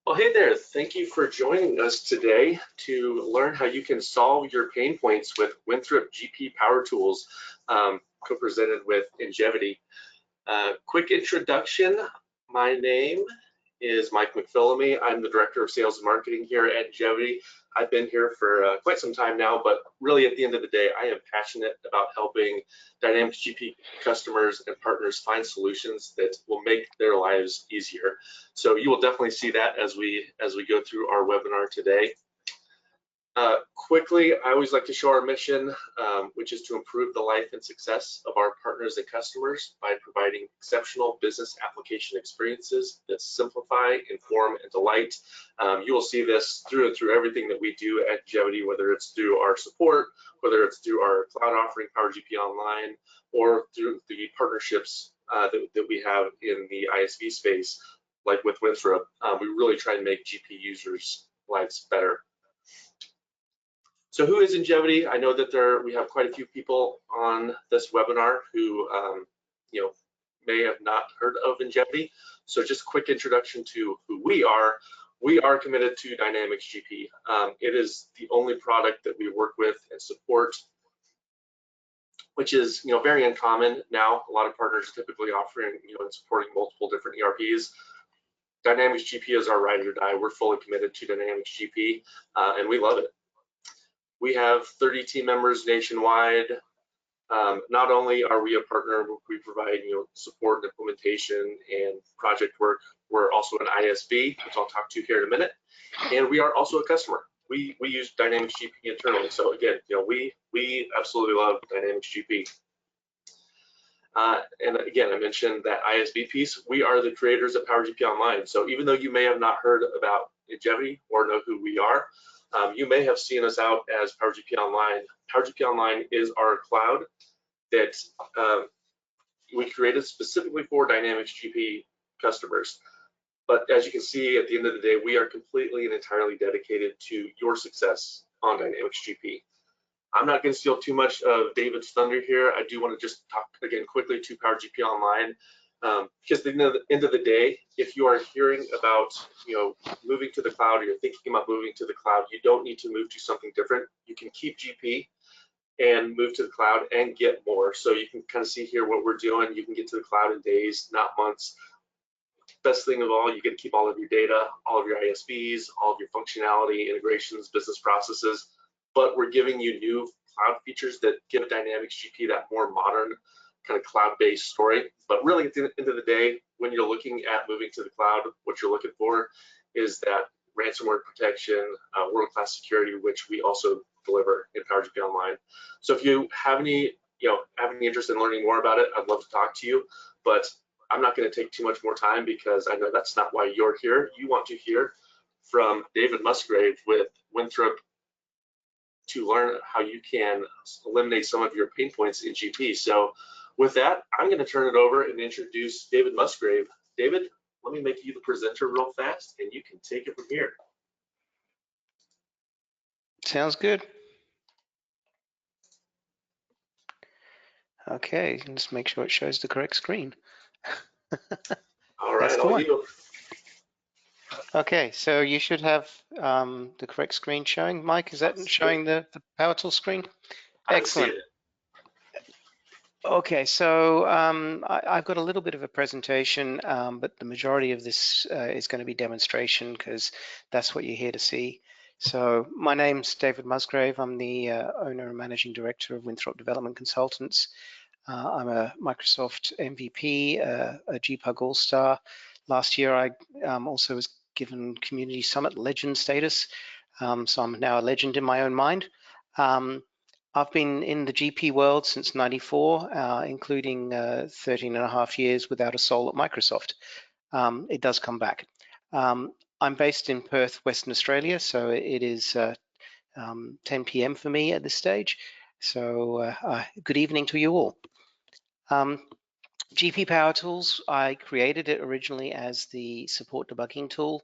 Well, hey there. Thank you for joining us today to learn how you can solve your pain points with Winthrop GP Power Tools, co-presented with Njevity. Quick introduction. My name is Mike McPhillamy. I'm the Director of Sales and Marketing here at Njevity. I've been here for quite some time now, but really at the end of the day, I am passionate about helping Dynamics GP customers and partners find solutions that will make their lives easier. So you will definitely see that as we go through our webinar today. Quickly, I always like to show our mission, which is to improve the life and success of our partners and customers by providing exceptional business application experiences that simplify, inform, and delight. You will see this through and through everything that we do at Njevity, whether it's through our support, whether it's through our cloud offering, PowerGP Online, or through the partnerships that we have in the ISV space, like with Winthrop. We really try and make GP users' lives better. So who is Njevity? I know that we have quite a few people on this webinar who may have not heard of Njevity. So just a quick introduction to who we are. We are committed to Dynamics GP. It is the only product that we work with and support, which is very uncommon now. A lot of partners are typically offering and supporting multiple different ERPs. Dynamics GP is our ride or die. We're fully committed to Dynamics GP, and we love it. We have 30 team members nationwide. Not only are we a partner, we provide support and implementation and project work. We're also an ISV, which I'll talk to here in a minute. And we are also a customer. We use Dynamics GP internally. So again, we absolutely love Dynamics GP. And again, I mentioned that ISV piece. We are the creators of PowerGP Online. So even though you may have not heard about Njevity or know who we are, you may have seen us out as PowerGP Online. PowerGP Online is our cloud that we created specifically for Dynamics GP customers. But as you can see, at the end of the day, we are completely and entirely dedicated to your success on Dynamics GP. I'm not going to steal too much of David's thunder here. I do want to just talk again quickly to PowerGP Online. Because at the end of the day, if you are hearing about moving to the cloud, or you're thinking about moving to the cloud, you don't need to move to something different. You can keep GP and move to the cloud and get more. So you can kind of see here what we're doing. You can get to the cloud in days, not months. Best thing of all, you get to keep all of your data, all of your ISVs, all of your functionality, integrations, business processes. But we're giving you new cloud features that give Dynamics GP that more modern kind of cloud-based story. But really at the end of the day, when you're looking at moving to the cloud, what you're looking for is that ransomware protection, world-class security, which we also deliver in PowerGP Online. So if you have any interest in learning more about it, I'd love to talk to you, but I'm not going to take too much more time because I know that's not why you're here. You want to hear from David Musgrave with Winthrop to learn how you can eliminate some of your pain points in GP. So with that, I'm going to turn it over and introduce David Musgrave. David, let me make you the presenter real fast, and you can take it from here. Sounds good. Okay, let's make sure it shows the correct screen. All right, all you. Okay, so you should have the correct screen showing. Mike, is that showing the Power Tool screen? Excellent. Okay, so I've got a little bit of a presentation, but the majority of this is going to be demonstration because that's what you're here to see. So my name's David Musgrave. I'm the owner and managing director of Winthrop Development Consultants. I'm a Microsoft MVP, a GPUG All-Star. Last year, I also was given Community Summit Legend status, so I'm now a legend in my own mind. I've been in the GP world since '94, including 13 and a half years without a soul at Microsoft. It does come back. I'm based in Perth, Western Australia, so it is 10 p.m. for me at this stage. So good evening to you all. GP Power Tools, I created it originally as the support debugging tool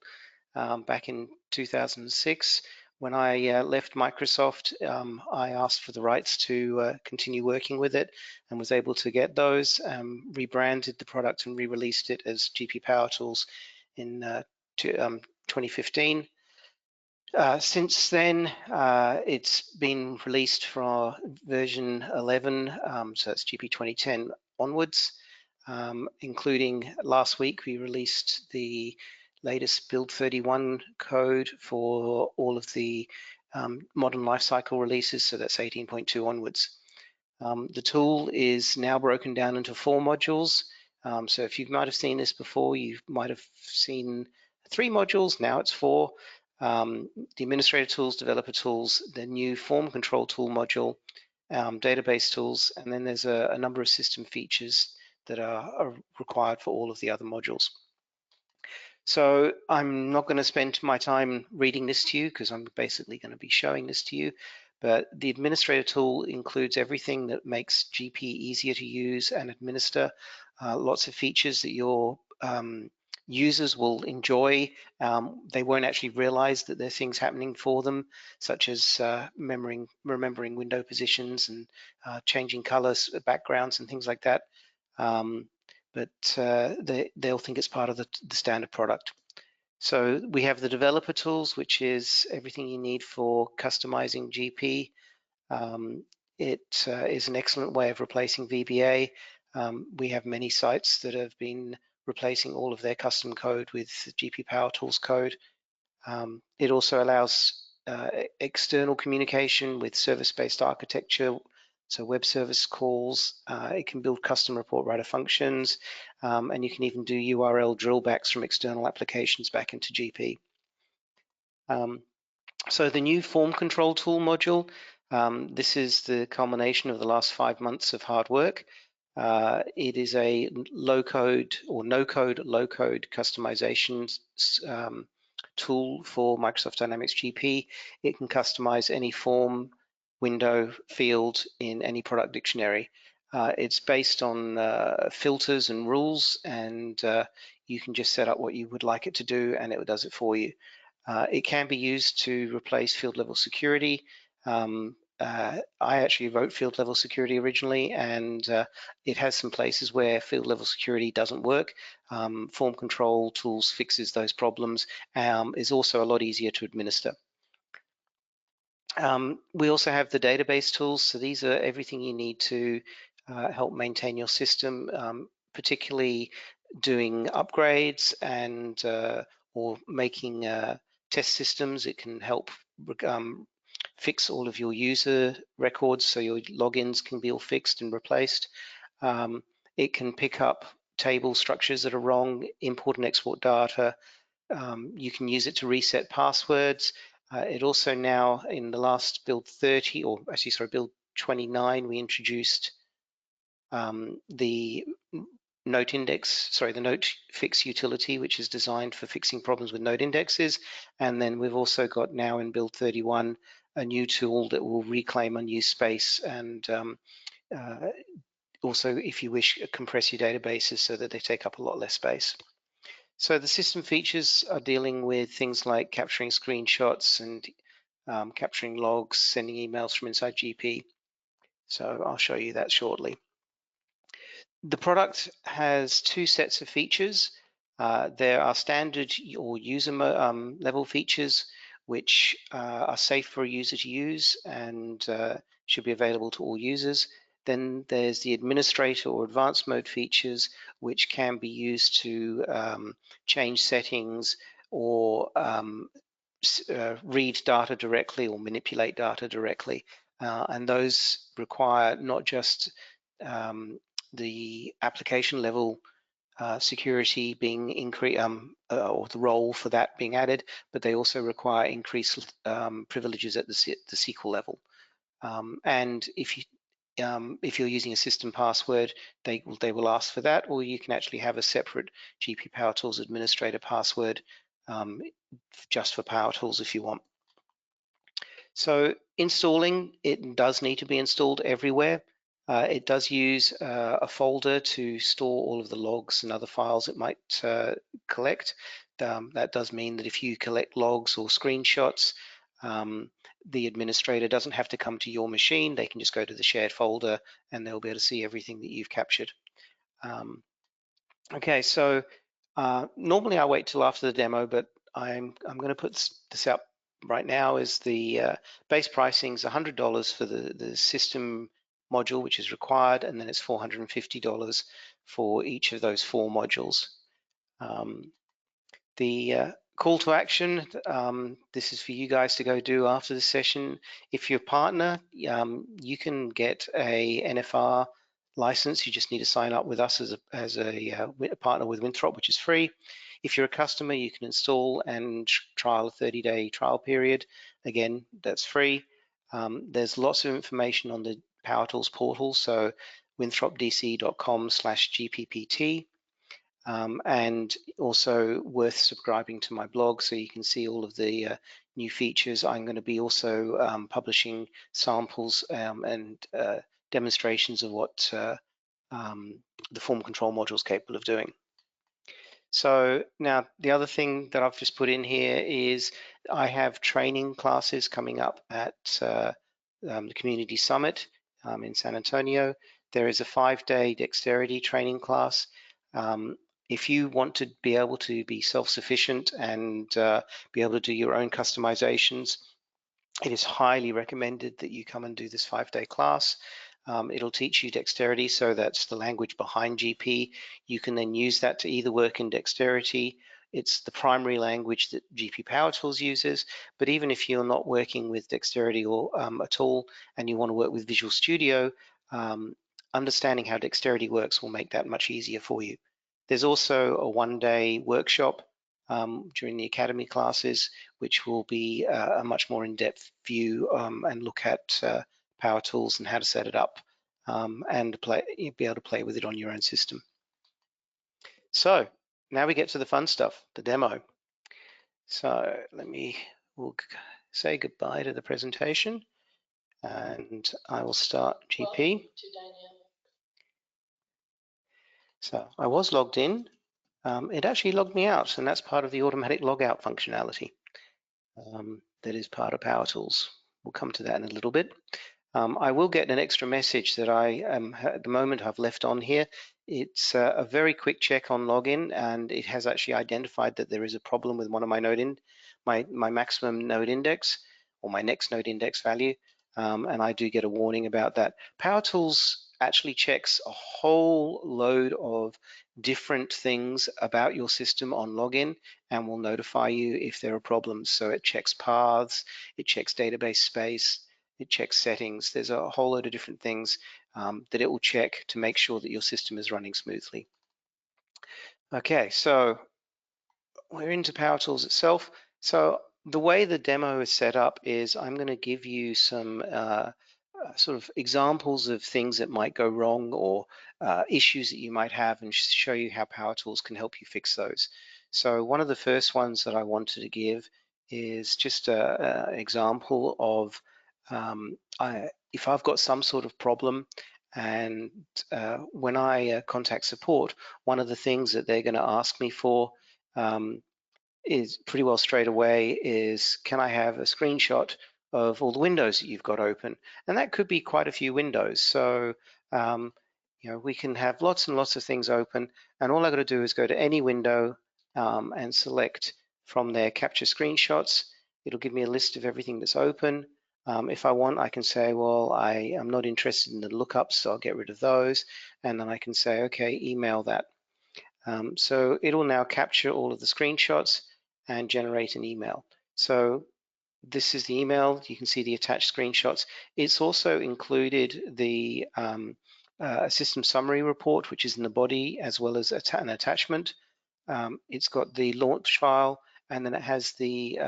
back in 2006. When I left Microsoft, I asked for the rights to continue working with it and was able to get those, rebranded the product and re-released it as GP Power Tools in 2015. Since then, it's been released for version 11, so it's GP 2010 onwards, including last week we released the latest build 31 code for all of the modern lifecycle releases, so that's 18.2 onwards. The tool is now broken down into 4 modules. So if you might have seen this before, you might have seen 3 modules, now it's 4. The administrator tools, developer tools, the new form control tool module, database tools, and then there's a number of system features that are required for all of the other modules. So I'm not going to spend my time reading this to you because I'm basically going to be showing this to you, but the administrator tool includes everything that makes GP easier to use and administer, lots of features that your users will enjoy. They won't actually realize that there are things happening for them, such as remembering window positions and changing colors, backgrounds, and things like that. But they'll think it's part of the standard product. So we have the developer tools, which is everything you need for customizing GP. It is an excellent way of replacing VBA. We have many sites that have been replacing all of their custom code with GP Power Tools code. It also allows external communication with service-based architecture, so web service calls. It can build custom report writer functions, and you can even do URL drillbacks from external applications back into GP. So the new form control tool module, this is the culmination of the last 5 months of hard work. It is a low-code or no-code, low-code customization tool for Microsoft Dynamics GP. It can customize any form, window, field in any product dictionary. It's based on filters and rules, and you can just set up what you would like it to do and it does it for you. It can be used to replace field level security. I actually wrote field level security originally, and it has some places where field level security doesn't work. Form control tools fixes those problems, is also a lot easier to administer. We also have the database tools. So these are everything you need to help maintain your system, particularly doing upgrades and or making test systems. It can help fix all of your user records so your logins can be all fixed and replaced. It can pick up table structures that are wrong, import and export data. You can use it to reset passwords. It also now, in the last build 30, or actually sorry, build 29, we introduced the note index, sorry, the note fix utility, which is designed for fixing problems with note indexes. And then we've also got now in build 31 a new tool that will reclaim unused space and also, if you wish, compress your databases so that they take up a lot less space. So the system features are dealing with things like capturing screenshots and capturing logs, sending emails from inside GP. So I'll show you that shortly. The product has 2 sets of features. There are standard or user level features, which are safe for a user to use and should be available to all users. Then there's the administrator or advanced mode features, which can be used to change settings or read data directly or manipulate data directly. And those require not just the application level security being increased, or the role for that being added, but they also require increased privileges at the SQL level. And if you're using a system password, they will ask for that, or you can actually have a separate GP Power Tools administrator password just for Power Tools if you want. So installing, it does need to be installed everywhere. It does use a folder to store all of the logs and other files it might collect. That does mean that if you collect logs or screenshots, the administrator doesn't have to come to your machine. They can just go to the shared folder and they'll be able to see everything that you've captured. Okay, so normally I wait till after the demo, but I'm going to put this up right now as the base pricing is $100 for the system module, which is required, and then it's $450 for each of those 4 modules. The call to action, this is for you guys to go do after the session. If you're a partner, you can get a NFR license. You just need to sign up with us as a partner with Winthrop, which is free. If you're a customer, you can install and trial a 30-day trial period. Again, that's free. There's lots of information on the Power Tools portal, so winthropdc.com/GPPT. And also worth subscribing to my blog so you can see all of the new features. I'm going to be also publishing samples and demonstrations of what the form control module is capable of doing. So now the other thing that I've just put in here is I have training classes coming up at the Community Summit in San Antonio. There is a 5-day dexterity training class. If you want to be able to be self-sufficient and be able to do your own customizations, it is highly recommended that you come and do this 5-day class. It'll teach you dexterity, so that's the language behind GP. You can then use that to either work in dexterity. It's the primary language that GP Power Tools uses, but even if you're not working with dexterity or at all, and you want to work with Visual Studio, understanding how dexterity works will make that much easier for you. There's also a 1-day workshop during the academy classes, which will be a much more in-depth view and look at Power Tools and how to set it up and be able to play with it on your own system. So now we get to the fun stuff, the demo. So we'll say goodbye to the presentation, and I will start GP. So I was logged in. It actually logged me out, and that's part of the automatic logout functionality that is part of Power Tools. We'll come to that in a little bit. I will get an extra message that at the moment I've left on here. It's a very quick check on login, and it has actually identified that there is a problem with one of my my maximum node index or my next node index value, and I do get a warning about that. Power Tools actually checks a whole load of different things about your system on login and will notify you if there are problems. So it checks paths, it checks database space, it checks settings. There's a whole load of different things that it will check to make sure that your system is running smoothly. Okay, so we're into Power Tools itself. So the way the demo is set up is I'm going to give you some sort of examples of things that might go wrong or issues that you might have, and show you how Power Tools can help you fix those. So one of the first ones that I wanted to give is just an example of if I've got some sort of problem, and when I contact support, one of the things that they're going to ask me for is pretty well straight away is, can I have a screenshot of all the windows that you've got open? And that could be quite a few windows. So we can have lots and lots of things open, and all I got to do is go to any window and select from there capture screenshots. It'll give me a list of everything that's open. If I want, I can say, well, I am not interested in the lookups, so I'll get rid of those. And then I can say, okay, email that. So it will now capture all of the screenshots and generate an email. So this is the email. You can see the attached screenshots. It's also included the system summary report, which is in the body, as well as an attachment. It's got the launch file, and then it has the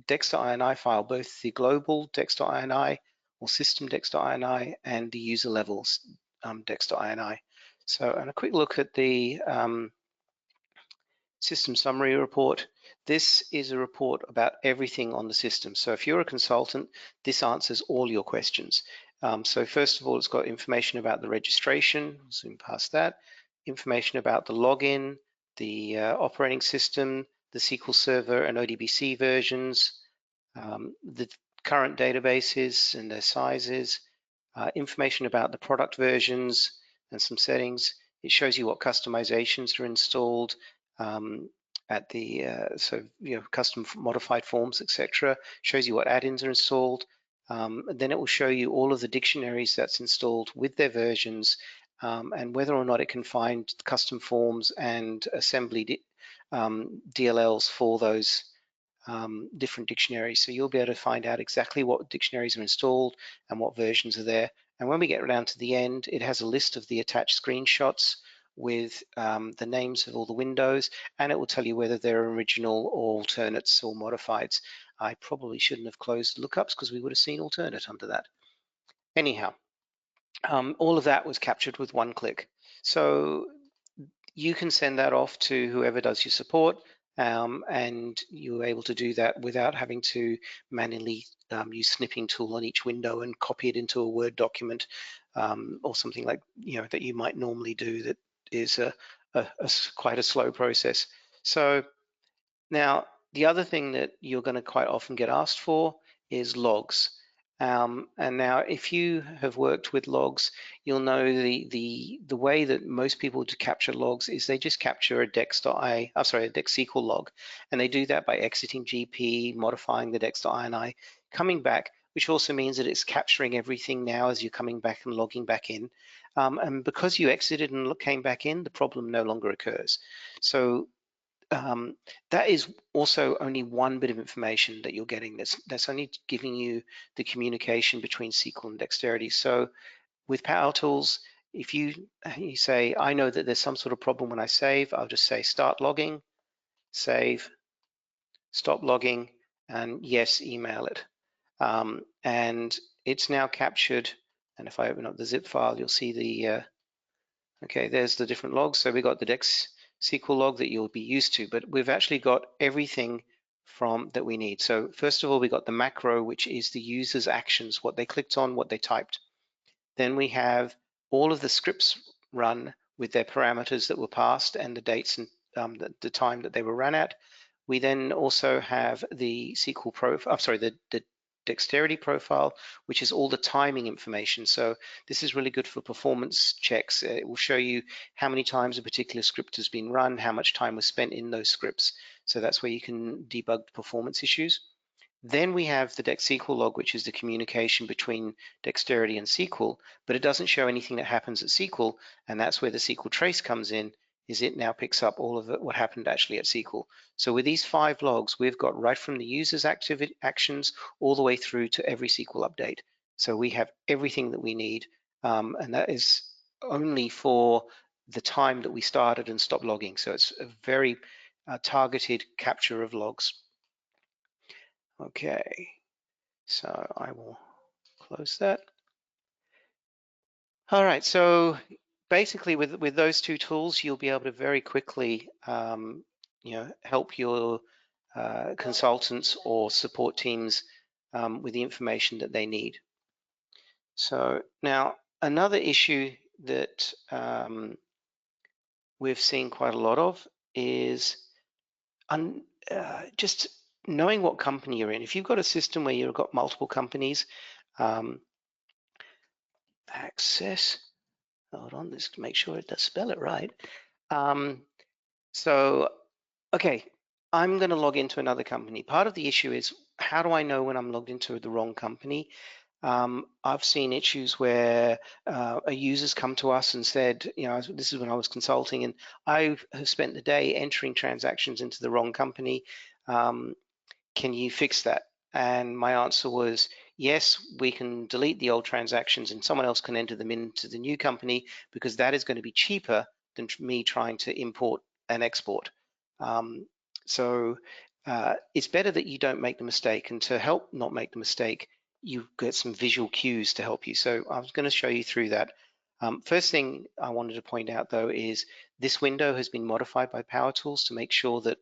dex.ini file, both the global dex.ini or system dex.ini and the user levels dex.ini. So, and a quick look at the system summary report. This is a report about everything on the system. So if you're a consultant, this answers all your questions. So first of all, it's got information about the registration, zoom past that, information about the login, the operating system, the SQL Server and ODBC versions, the current databases and their sizes, information about the product versions and some settings. It shows you what customizations are installed, at the custom modified forms, etc. Shows you what add-ins are installed. Then it will show you all of the dictionaries that's installed with their versions, and whether or not it can find custom forms and assembly DLLs for those different dictionaries. So you'll be able to find out exactly what dictionaries are installed and what versions are there. And when we get down to the end, it has a list of the attached screenshots with the names of all the windows, and it will tell you whether they're original or alternates or modifieds. I probably shouldn't have closed lookups because we would have seen alternate under that. Anyhow, all of that was captured with one click. So you can send that off to whoever does your support, and you're able to do that without having to manually use snipping tool on each window and copy it into a Word document or something like that you might normally do. That is quite a slow process. So now the other thing that you're going to quite often get asked for is logs. And now, if you have worked with logs, you'll know the way that most people to capture logs is they just capture a dex.SQL log, and they do that by exiting GP, modifying the dex.ini, coming back, which also means that it's capturing everything now as you're coming back and logging back in. And because you exited and came back in, the problem no longer occurs. So that is also only one bit of information that you're getting. That's only giving you the communication between SQL and Dexterity. So with Power Tools, if you say, I know that there's some sort of problem when I save, I'll just say start logging, save, stop logging, and yes, email it. And it's now captured. And if I open up the zip file, you'll see the, okay, there's the different logs. So we got the Dex SQL log that you'll be used to, but we've actually got everything from that we need. So first of all, we got the macro, which is the user's actions, what they clicked on, what they typed. Then we have all of the scripts run with their parameters that were passed and the dates and the time that they were run at. We then also have the SQL profile, the Dexterity profile, which is all the timing information. So this is really good for performance checks. It will show you how many times a particular script has been run, how much time was spent in those scripts. So that's where you can debug performance issues. Then we have the DexSQL log, which is the communication between Dexterity and SQL, but it doesn't show anything that happens at SQL, and that's where the SQL trace comes in, is it now picks up all of what happened actually at SQL. So with these 5 logs, we've got right from the user's actions all the way through to every SQL update. So we have everything that we need, and that is only for the time that we started and stopped logging. So it's a very targeted capture of logs. Okay, so I will close that. All right, so basically with those 2 tools, you'll be able to very quickly help your consultants or support teams with the information that they need. So now another issue that we've seen quite a lot of is just knowing what company you're in. If you've got a system where you've got multiple companies, access, hold on, let's make sure it does spell it right. Okay, I'm going to log into another company. Part of the issue is, how do I know when I'm logged into the wrong company? I've seen issues where a user's come to us and said, this is when I was consulting, and I have spent the day entering transactions into the wrong company. Can you fix that? And my answer was, yes, we can delete the old transactions and someone else can enter them into the new company, because that is going to be cheaper than me trying to import and export. It's better that you don't make the mistake, and to help not make the mistake, you get some visual cues to help you. So I was going to show you through that. First thing I wanted to point out, though, is this window has been modified by Power Tools to make sure that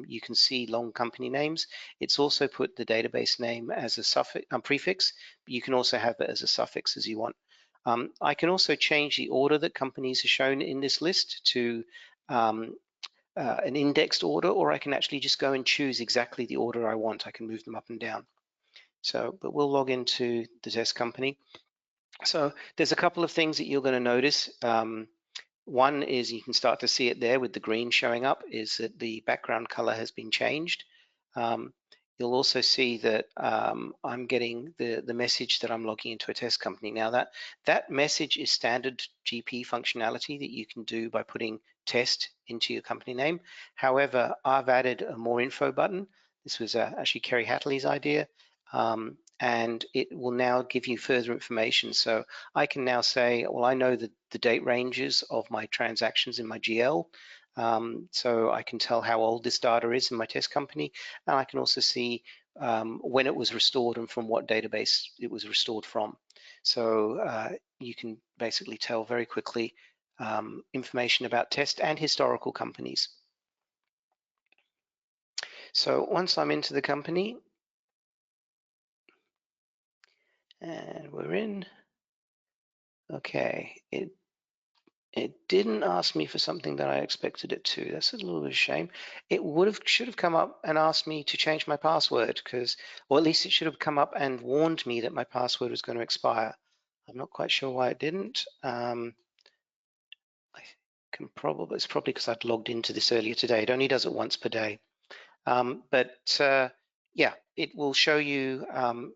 you can see long company names. It's also put the database name as a suffix, prefix, but you can also have it as a suffix as you want. I can also change the order that companies are shown in this list to an indexed order, or I can actually just go and choose exactly the order I want. I can move them up and down. But we'll log into the test company. So there's a couple of things that you're going to notice. One is you can start to see it there with the green showing up, is that the background color has been changed. You'll also see that I'm getting the message that I'm logging into a test company. Now that message is standard GP functionality that you can do by putting test into your company name. However, I've added a more info button. This was actually Kerry Hattley's idea. And it will now give you further information. So I can now say, well, I know the date ranges of my transactions in my GL. So I can tell how old this data is in my test company. And I can also see when it was restored and from what database it was restored from. So you can basically tell very quickly information about test and historical companies. So once I'm into the company, and we're in, okay, it didn't ask me for something that I expected it to. That's a little bit of a shame. It should have come up and asked me to change my password, or at least it should have come up and warned me that my password was going to expire. I'm not quite sure why it didn't. It's probably because I'd logged into this earlier today. It only does it once per day. Yeah, it will show you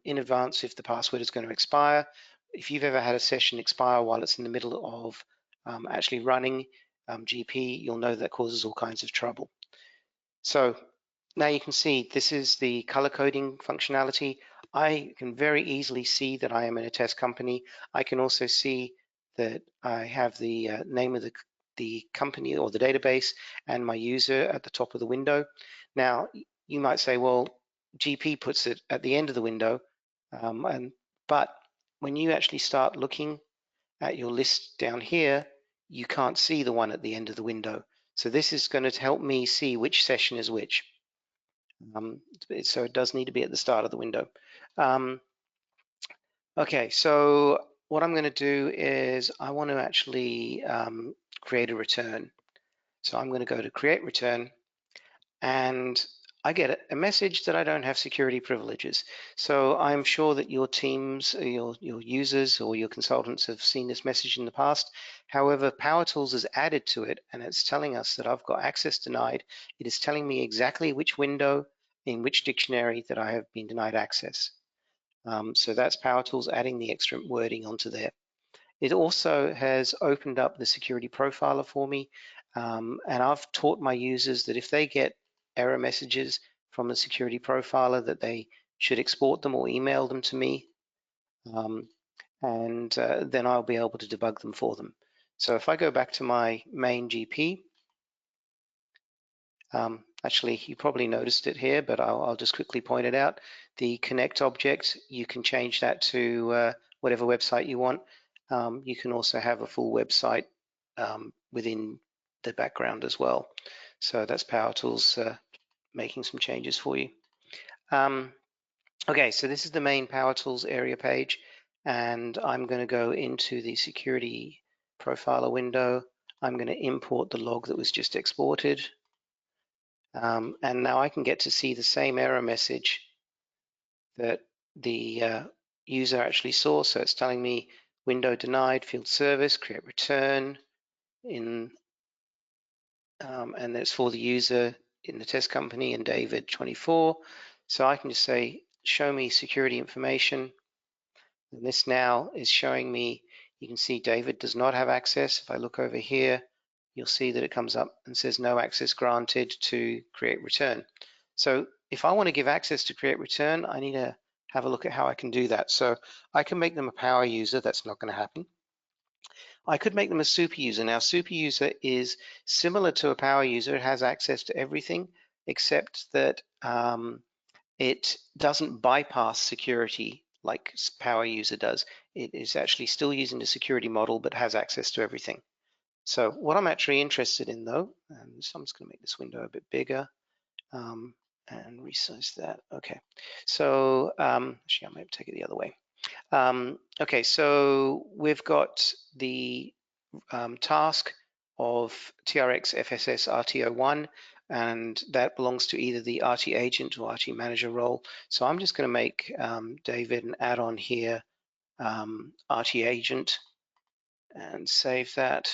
in advance if the password is going to expire. If you've ever had a session expire while it's in the middle of actually running GP, you'll know that causes all kinds of trouble. So now you can see this is the color coding functionality. I can very easily see that I am in a test company. I can also see that I have the name of the company or the database and my user at the top of the window. Now, you might say, well, GP puts it at the end of the window, but when you actually start looking at your list down here, you can't see the one at the end of the window. So this is going to help me see which session is which. So it does need to be at the start of the window. Okay, so what I'm going to do is I want to actually create a return. So I'm going to go to create return, and I get a message that I don't have security privileges. So I'm sure that your teams, your users or your consultants have seen this message in the past. However, Power Tools has added to it, and it's telling us that I've got access denied. It is telling me exactly which window in which dictionary that I have been denied access. So that's Power Tools adding the extra wording onto there. It also has opened up the security profiler for me, and I've taught my users that if they get error messages from the security profiler, that they should export them or email them to me, and then I'll be able to debug them for them. So if I go back to my main GP, actually, you probably noticed it here, but I'll just quickly point it out. The connect object, you can change that to whatever website you want. You can also have a full website within the background as well. So that's Power Tools making some changes for you. Okay, so this is the main Power Tools area page, and I'm going to go into the security profiler window. I'm going to import the log that was just exported. And now I can get to see the same error message that the user actually saw. So it's telling me window denied, field service, create return, and it's for the user in the test company and David 24. So I can just say, show me security information. And this now is showing me, you can see David does not have access. If I look over here, you'll see that it comes up and says no access granted to create return. So if I want to give access to create return, I need to have a look at how I can do that. So I can make them a power user. That's not going to happen. I could make them a super user. Now, super user is similar to a power user. It has access to everything except that it doesn't bypass security like power user does. It is actually still using the security model, but has access to everything. So what I'm actually interested in though, and so I'm just gonna make this window a bit bigger and resize that. Okay, so actually I might take it the other way. Okay, so we've got the task of TRX FSS RT01, and that belongs to either the RT agent or RT manager role. So I'm just going to make David an add-on here, RT agent, and save that.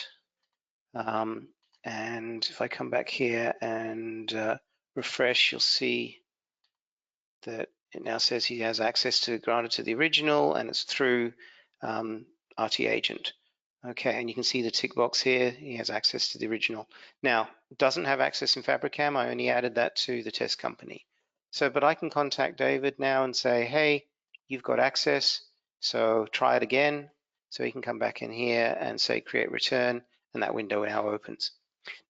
And if I come back here and refresh, you'll see that it now says he has access to granted to the original, and it's through RT agent. Okay, and you can see the tick box here. He has access to the original. Now, doesn't have access in Fabricam. I only added that to the test company. So, but I can contact David now and say, hey, you've got access, so try it again. So he can come back in here and say create return, and that window now opens.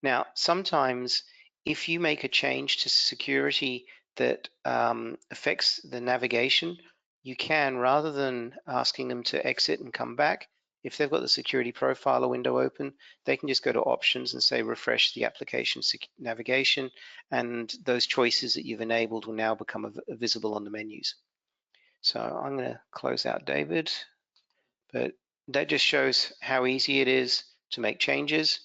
Now, sometimes if you make a change to security that affects the navigation, you can, rather than asking them to exit and come back, if they've got the security profiler window open, they can just go to options and say refresh the application navigation, and those choices that you've enabled will now become visible on the menus. So I'm going to close out David, but that just shows how easy it is to make changes.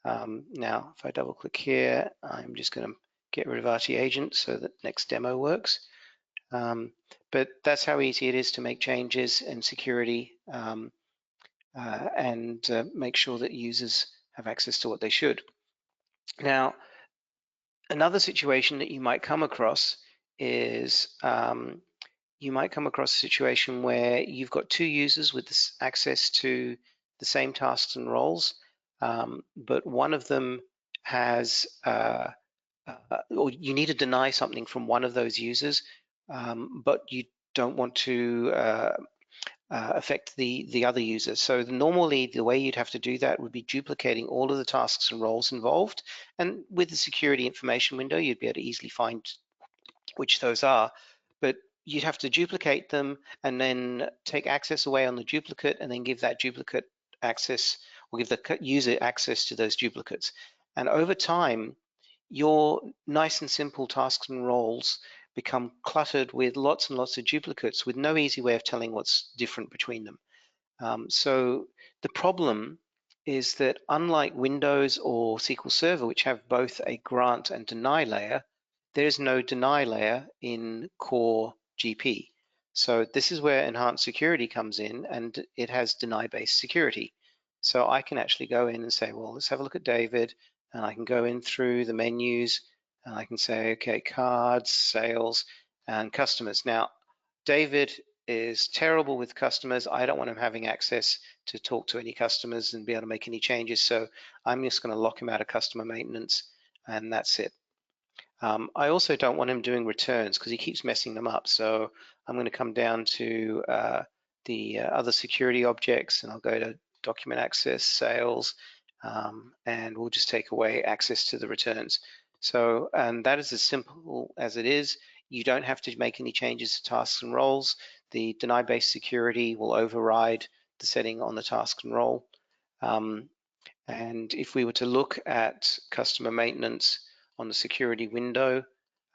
Now, if I double click here, I'm just going to get rid of RT agent so that next demo works. But that's how easy it is to make changes in security and make sure that users have access to what they should. Now, another situation that you might come across is you might come across a situation where you've got two users with this access to the same tasks and roles, but one of them has, or you need to deny something from one of those users, but you don't want to affect the other user. So normally the way you'd have to do that would be duplicating all of the tasks and roles involved. And with the security information window, you'd be able to easily find which those are. But you'd have to duplicate them and then take access away on the duplicate and then give that duplicate access or give the user access to those duplicates. And over time, your nice and simple tasks and roles become cluttered with lots and lots of duplicates with no easy way of telling what's different between them. So the problem is that unlike Windows or SQL Server, which have both a grant and deny layer, there's no deny layer in core GP. So this is where enhanced security comes in, and it has deny-based security. So I can actually go in and say, well, let's have a look at David, and I can go in through the menus, and I can say, okay, cards, sales, and customers. Now, David is terrible with customers. I don't want him having access to talk to any customers and be able to make any changes. So I'm just going to lock him out of customer maintenance, and that's it. I also don't want him doing returns because he keeps messing them up. So I'm going to come down to the other security objects, and I'll go to document access, sales, and we'll just take away access to the returns. So, and that is as simple as it is. You don't have to make any changes to tasks and roles. The deny-based security will override the setting on the task and role. And if we were to look at customer maintenance on the security window,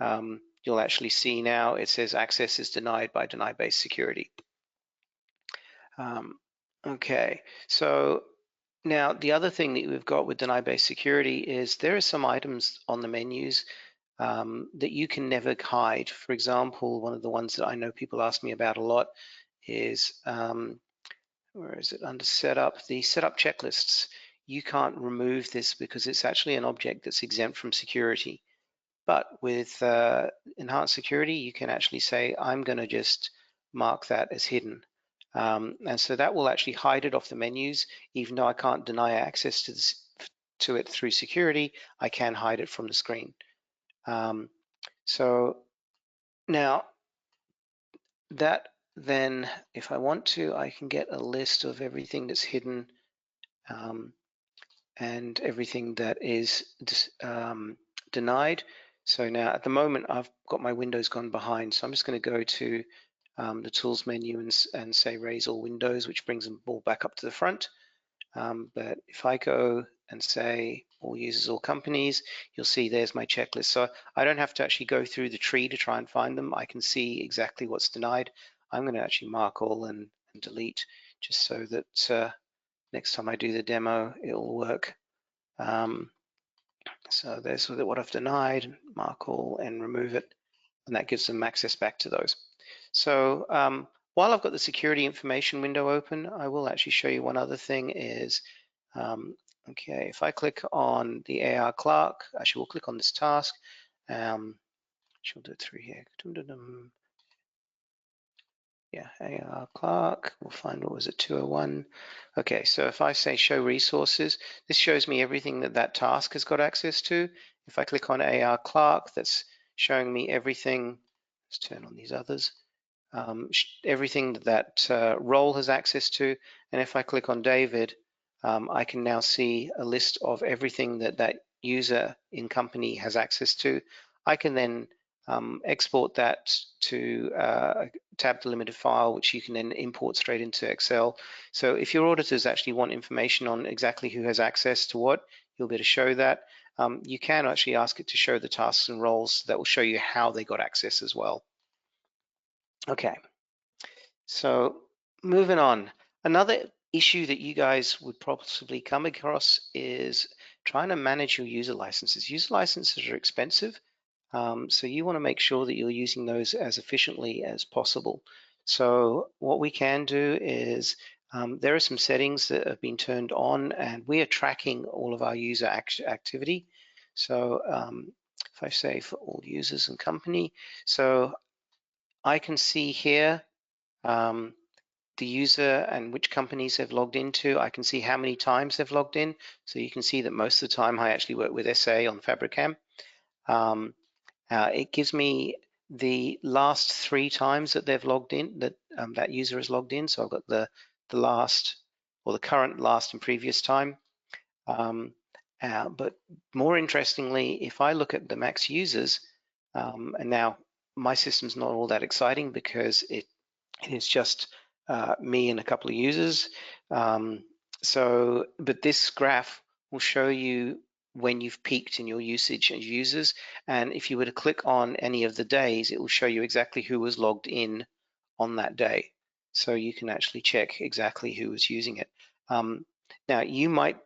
you'll actually see now it says access is denied by deny-based security. Okay, so now the other thing that we've got with deny-based security is there are some items on the menus that you can never hide. For example, one of the ones that I know people ask me about a lot is, where is it, under setup, the setup checklists. You can't remove this because it's actually an object that's exempt from security. But with enhanced security, you can actually say, I'm going to just mark that as hidden. And so that will actually hide it off the menus. Even though I can't deny access to it through security, I can hide it from the screen. So now that then, if I want to, I can get a list of everything that's hidden and everything that is denied. So now at the moment, I've got my windows gone behind. So I'm just going to go to the tools menu and say raise all windows, which brings them all back up to the front. But if I go and say all users, all companies, you'll see there's my checklist. So I don't have to actually go through the tree to try and find them. I can see exactly what's denied. I'm going to actually mark all and delete just so that next time I do the demo, it'll work. So there's what I've denied, mark all and remove it. And that gives them access back to those. So while I've got the security information window open, I will actually show you one other thing is Okay, if I click on the AR Clark, actually we'll click on this task. She'll do it through here. Yeah, AR Clark, we'll find, what was it, 201. Okay, so if I say show resources, this shows me everything that that task has got access to. If I click on AR Clark, that's showing me everything. Let's turn on these others. Everything that role has access to. And if I click on David, I can now see a list of everything that that user in company has access to. I can then export that to a tab delimited file, which you can then import straight into Excel. So if your auditors actually want information on exactly who has access to what, you'll be able to show that. You can actually ask it to show the tasks and roles that will show you how they got access as well. Okay, so moving on. Another issue that you guys would possibly come across is trying to manage your user licenses. User licenses are expensive, so you want to make sure that you're using those as efficiently as possible. So what we can do is there are some settings that have been turned on, and we are tracking all of our user activity. So if I say for all users and company, so I can see here the user and which companies they've logged into. I can see how many times they've logged in. So you can see that most of the time I actually work with SA on Fabricam. It gives me the last 3 times that they've logged in, that that user has logged in. So I've got the last, or the current, last, and previous time. But more interestingly, if I look at the max users, and now my system's not all that exciting because it is just me and a couple of users. But this graph will show you when you've peaked in your usage and users. And if you were to click on any of the days, it will show you exactly who was logged in on that day. So you can actually check exactly who was using it. Now you might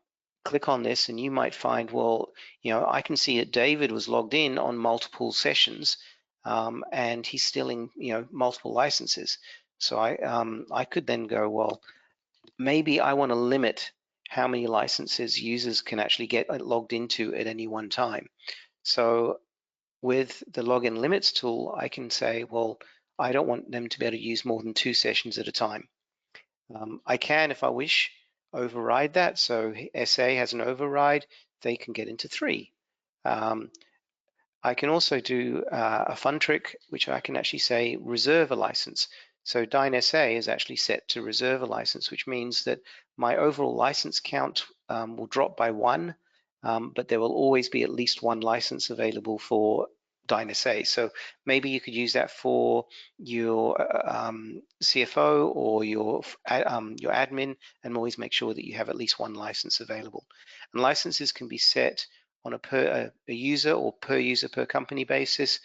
click on this and you might find, well, I can see that David was logged in on multiple sessions, and he's still in multiple licenses. So I could then go, well, maybe I want to limit how many licenses users can actually get logged into at any one time. So with the login limits tool, I can say, well, I don't want them to be able to use more than 2 sessions at a time. I can, if I wish, override that. So SA has an override, they can get into 3. I can also do a fun trick, which I can actually say reserve a license. So DynSA is actually set to reserve a license, which means that my overall license count will drop by 1, but there will always be at least 1 license available for DynSA. So maybe you could use that for your CFO or your admin, and always make sure that you have at least 1 license available. And licenses can be set on a user or per user per company basis.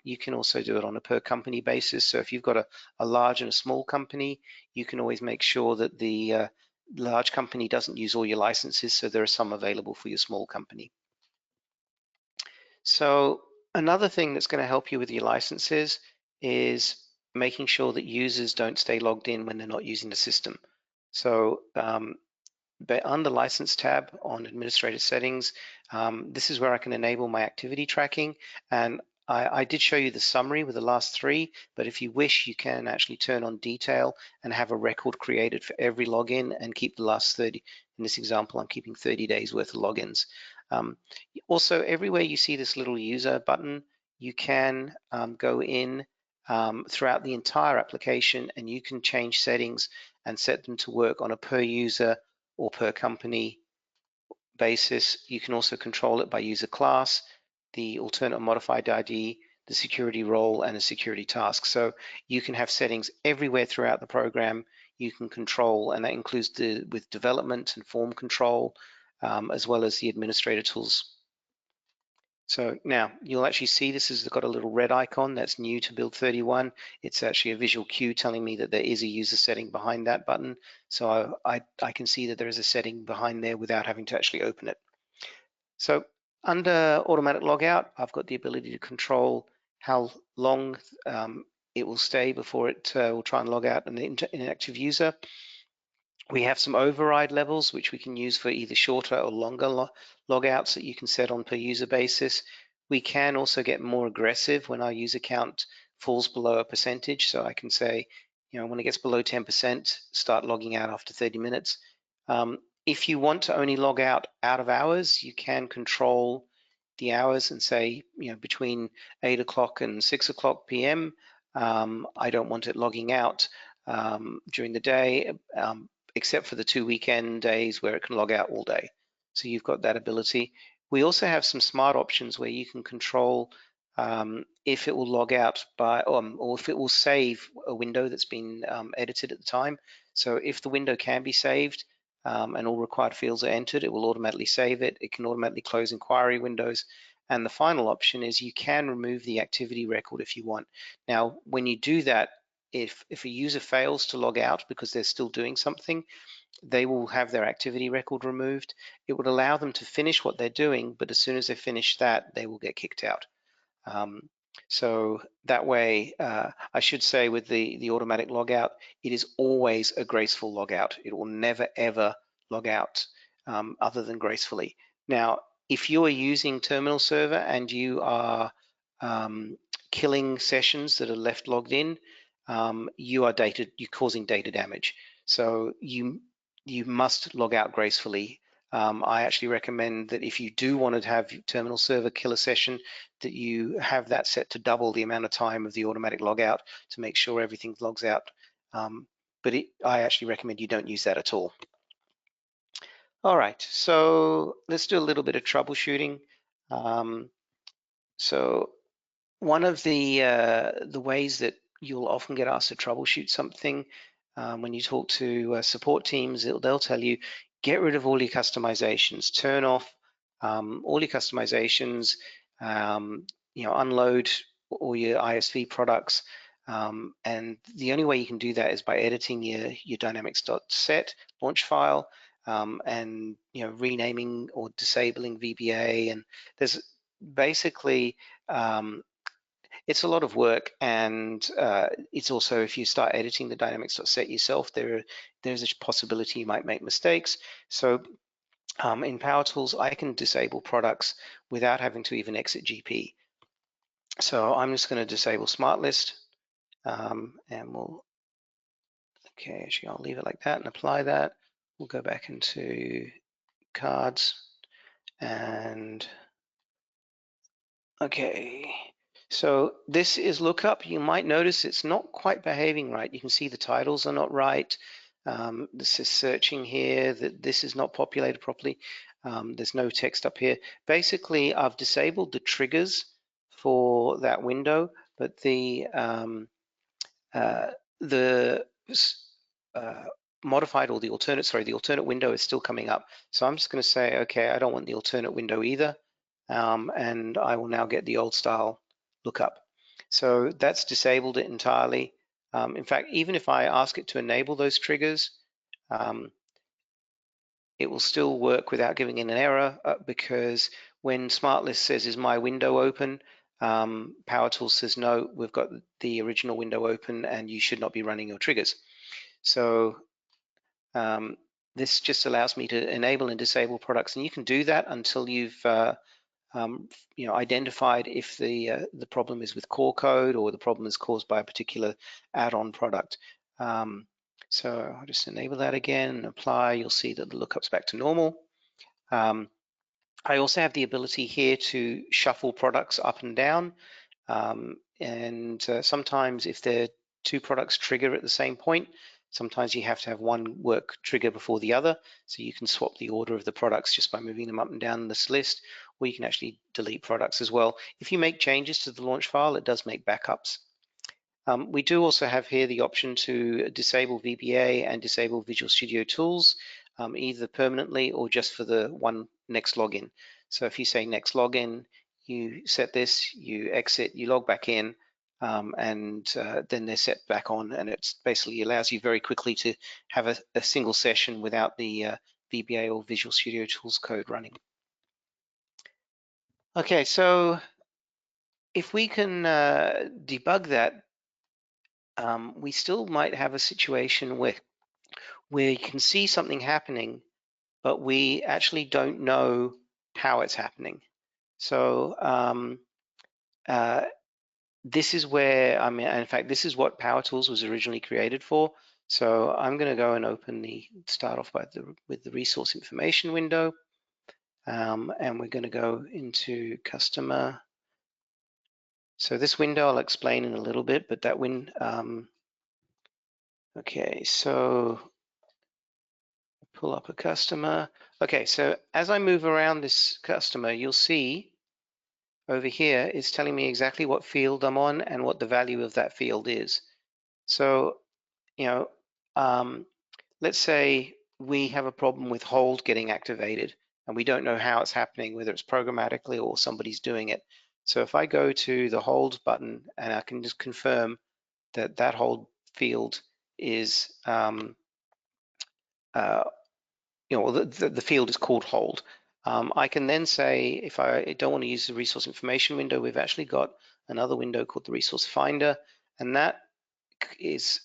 You can also do it on a per company basis. So if you've got a large and a small company, you can always make sure that the large company doesn't use all your licenses, so there are some available for your small company. So another thing that's going to help you with your licenses is making sure that users don't stay logged in when they're not using the system. So but on the license tab on administrative settings, this is where I can enable my activity tracking. And I did show you the summary with the last 3, but if you wish, you can actually turn on detail and have a record created for every login and keep the last 30. In this example, I'm keeping 30 days worth of logins. Also, everywhere you see this little user button, you can go in throughout the entire application, and you can change settings and set them to work on a per user or per company basis. You can also control it by user class, the alternate modified ID, the security role, and a security task. So you can have settings everywhere throughout the program you can control, and that includes with development and form control, as well as the administrator tools. So now you'll actually see this has got a little red icon that's new to build 31. It's actually a visual cue telling me that there is a user setting behind that button. So I can see that there is a setting behind there without having to actually open it. So under automatic logout, I've got the ability to control how long it will stay before it will try and log out an inactive user. We have some override levels, which we can use for either shorter or longer logouts that you can set on per user basis. We can also get more aggressive when our user count falls below a percentage. So I can say, when it gets below 10%, start logging out after 30 minutes. If you want to only log out of hours, you can control the hours and say, between 8 o'clock and 6 o'clock p.m. I don't want it logging out during the day, except for the 2 weekend days where it can log out all day. So you've got that ability. We also have some smart options where you can control if it will log out by, or if it will save a window that's been edited at the time. So if the window can be saved and all required fields are entered, it will automatically save it. It can automatically close inquiry windows. And the final option is you can remove the activity record if you want. Now, when you do that, if a user fails to log out because they're still doing something, they will have their activity record removed. It would allow them to finish what they're doing, but as soon as they finish that, they will get kicked out. So that way, I should say with the automatic logout, it is always a graceful logout. It will never, ever log out other than gracefully. Now, if you are using terminal server and you are killing sessions that are left logged in, you're causing data damage. So you must log out gracefully. I actually recommend that if you do want to have terminal server kill a session, that you have that set to double the amount of time of the automatic logout to make sure everything logs out. But I actually recommend you don't use that at all. All right, so let's do a little bit of troubleshooting. So one of the ways that you'll often get asked to troubleshoot something when you talk to support teams, they'll tell you, get rid of all your customizations, turn off all your customizations, unload all your ISV products. And the only way you can do that is by editing your dynamics.set launch file and renaming or disabling VBA. And there's basically it's a lot of work, and it's also, if you start editing the dynamics.set yourself, there's a possibility you might make mistakes. So in Power Tools, I can disable products without having to even exit GP. So I'm just going to disable Smart List, and actually I'll leave it like that and apply that. We'll go back into cards and okay. So this is lookup. You might notice it's not quite behaving right. You can see the titles are not right. This is searching here, that this is not populated properly. There's no text up here. Basically, I've disabled the triggers for that window, but the modified or the alternate window is still coming up. So I'm just going to say, okay, I don't want the alternate window either. And I will now get the old style lookup. So that's disabled it entirely. In fact, even if I ask it to enable those triggers, it will still work without giving it an error because when SmartList says, is my window open? Power Tools says, no, we've got the original window open and you should not be running your triggers. So this just allows me to enable and disable products, and you can do that until you've identified if the problem is with core code or the problem is caused by a particular add-on product. So I'll just enable that again and apply. You'll see that the lookup's back to normal. I also have the ability here to shuffle products up and down, and sometimes if there are two products trigger at the same point, sometimes you have to have one work trigger before the other, so you can swap the order of the products just by moving them up and down this list, or you can actually delete products as well. If you make changes to the launch file, it does make backups. We do also have here the option to disable VBA and disable Visual Studio Tools, either permanently or just for the one next login. So if you say next login, you set this, you exit, you log back in, and then they're set back on, and it basically allows you very quickly to have a single session without the VBA or Visual Studio Tools code running. Okay, so if we can debug that, we still might have a situation we can see something happening, but we actually don't know how it's happening. So this is where, I mean, in fact, this is what Power Tools was originally created for. So I'm going to go and start off with the resource information window. And we're going to go into customer. So this window I'll explain in a little bit, but that okay, so pull up a customer. Okay, so as I move around this customer, you'll see over here it's telling me exactly what field I'm on and what the value of that field is. So, you know, let's say we have a problem with hold getting activated and we don't know how it's happening, whether it's programmatically or somebody's doing it. So if I go to the hold button and I can just confirm that that hold field is, the field is called hold. I can then say, if I don't want to use the resource information window, we've actually got another window called the resource finder, and that is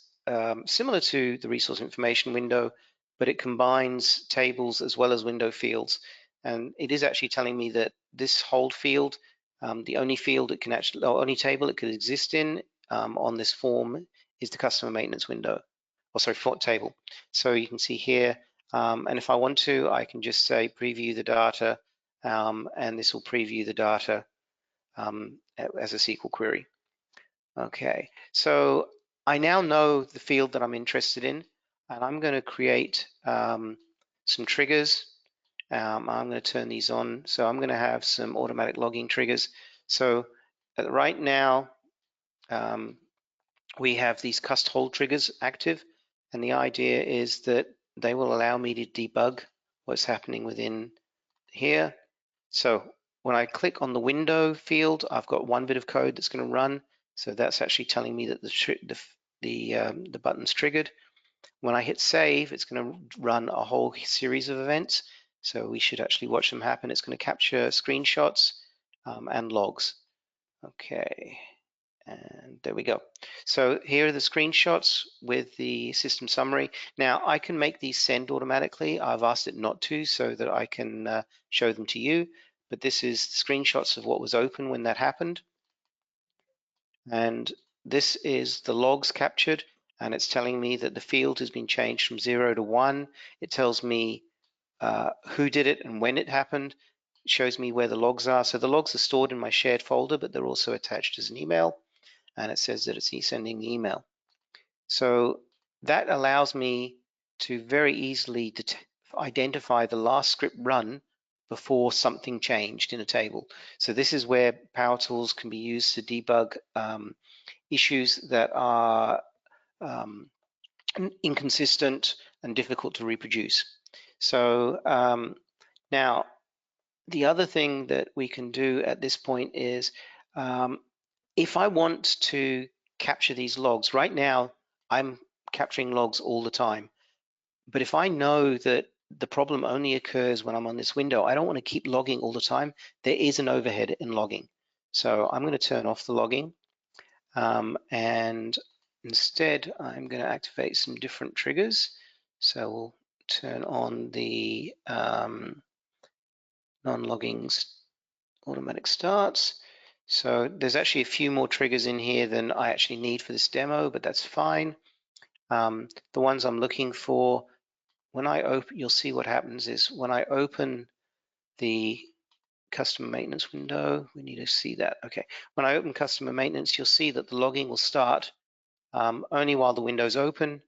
similar to the resource information window, but it combines tables as well as window fields. And it is actually telling me that this hold field, the only field it can actually, or only table it could exist in on this form is the customer maintenance window, or sorry, table. So you can see here, and if I want to, I can just say preview the data, and this will preview the data as a SQL query. Okay, so I now know the field that I'm interested in, and I'm going to create some triggers. I'm going to turn these on. So I'm going to have some automatic logging triggers. So right now, we have these cust hold triggers active, and the idea is that they will allow me to debug what's happening within here. So when I click on the window field, I've got one bit of code that's going to run. So that's actually telling me that the button's triggered. When I hit save, it's going to run a whole series of events. So we should actually watch them happen. It's going to capture screenshots and logs. Okay, and there we go. So here are the screenshots with the system summary. Now I can make these send automatically. I've asked it not to so that I can show them to you, but this is screenshots of what was open when that happened. And this is the logs captured, and it's telling me that the field has been changed from 0 to 1. It tells me who did it and when it happened. It shows me where the logs are. So the logs are stored in my shared folder, but they're also attached as an email, and it says that it's sending the email. So that allows me to very easily identify the last script run before something changed in a table. So this is where Power Tools can be used to debug issues that are inconsistent and difficult to reproduce. So now, the other thing that we can do at this point is, if I want to capture these logs, right now I'm capturing logs all the time. But if I know that the problem only occurs when I'm on this window, I don't want to keep logging all the time. There is an overhead in logging. So I'm going to turn off the logging. And instead, I'm going to activate some different triggers. So we'll turn on the non-logging automatic starts. So there's actually a few more triggers in here than I actually need for this demo, but that's fine. The ones I'm looking for, when I open, you'll see what happens is when I open the customer maintenance window, we need to see that. Okay, when I open customer maintenance, you'll see that the logging will start only while the window's open.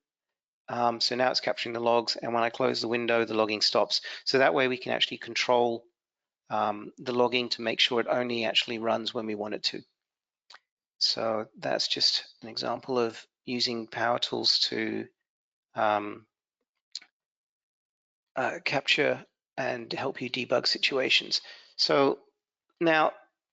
So now it's capturing the logs, and when I close the window, the logging stops. So that way we can actually control the logging to make sure it only actually runs when we want it to. So that's just an example of using Power Tools to capture and help you debug situations. So now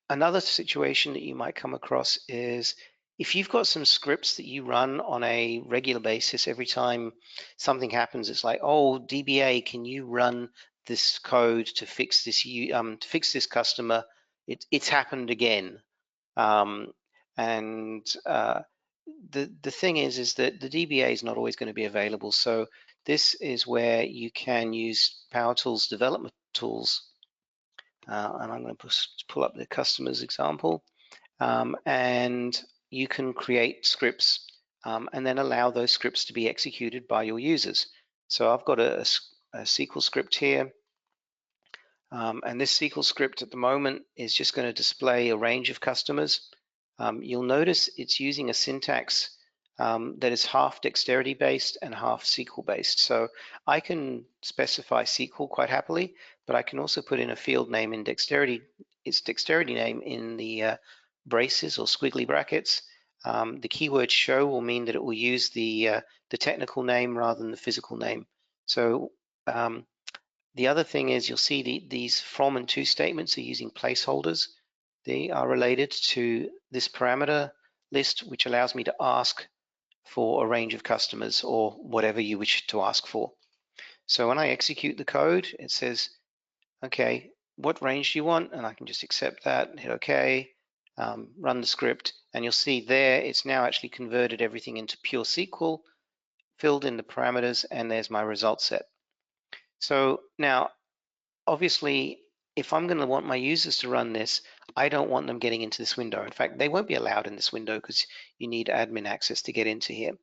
another situation that you might come across is if you've got some scripts that you run on a regular basis, every time something happens, it's like, oh, DBA, can you run this code to fix this customer? It's happened again. The thing is that the DBA is not always going to be available. So This is where you can use Power Tools development tools. And I'm going to pull up the customer's example. And you can create scripts and then allow those scripts to be executed by your users. So I've got a SQL script here. And this SQL script at the moment is just going to display a range of customers. You'll notice it's using a syntax that is half dexterity based and half SQL based. So I can specify SQL quite happily, but I can also put in a field name in dexterity, its dexterity name in the braces or squiggly brackets. The keyword show will mean that it will use the technical name rather than the physical name. So the other thing is you'll see these from and to statements are using placeholders. They are related to this parameter list, which allows me to ask for a range of customers or whatever you wish to ask for. So when I execute the code, it says, okay, what range do you want? And I can just accept that, hit OK, run the script, and you'll see there it's now actually converted everything into pure SQL, filled in the parameters, and there's my result set. So now, obviously, if I'm going to want my users to run this, I don't want them getting into this window. In fact, they won't be allowed in this window because you need admin access to get into here.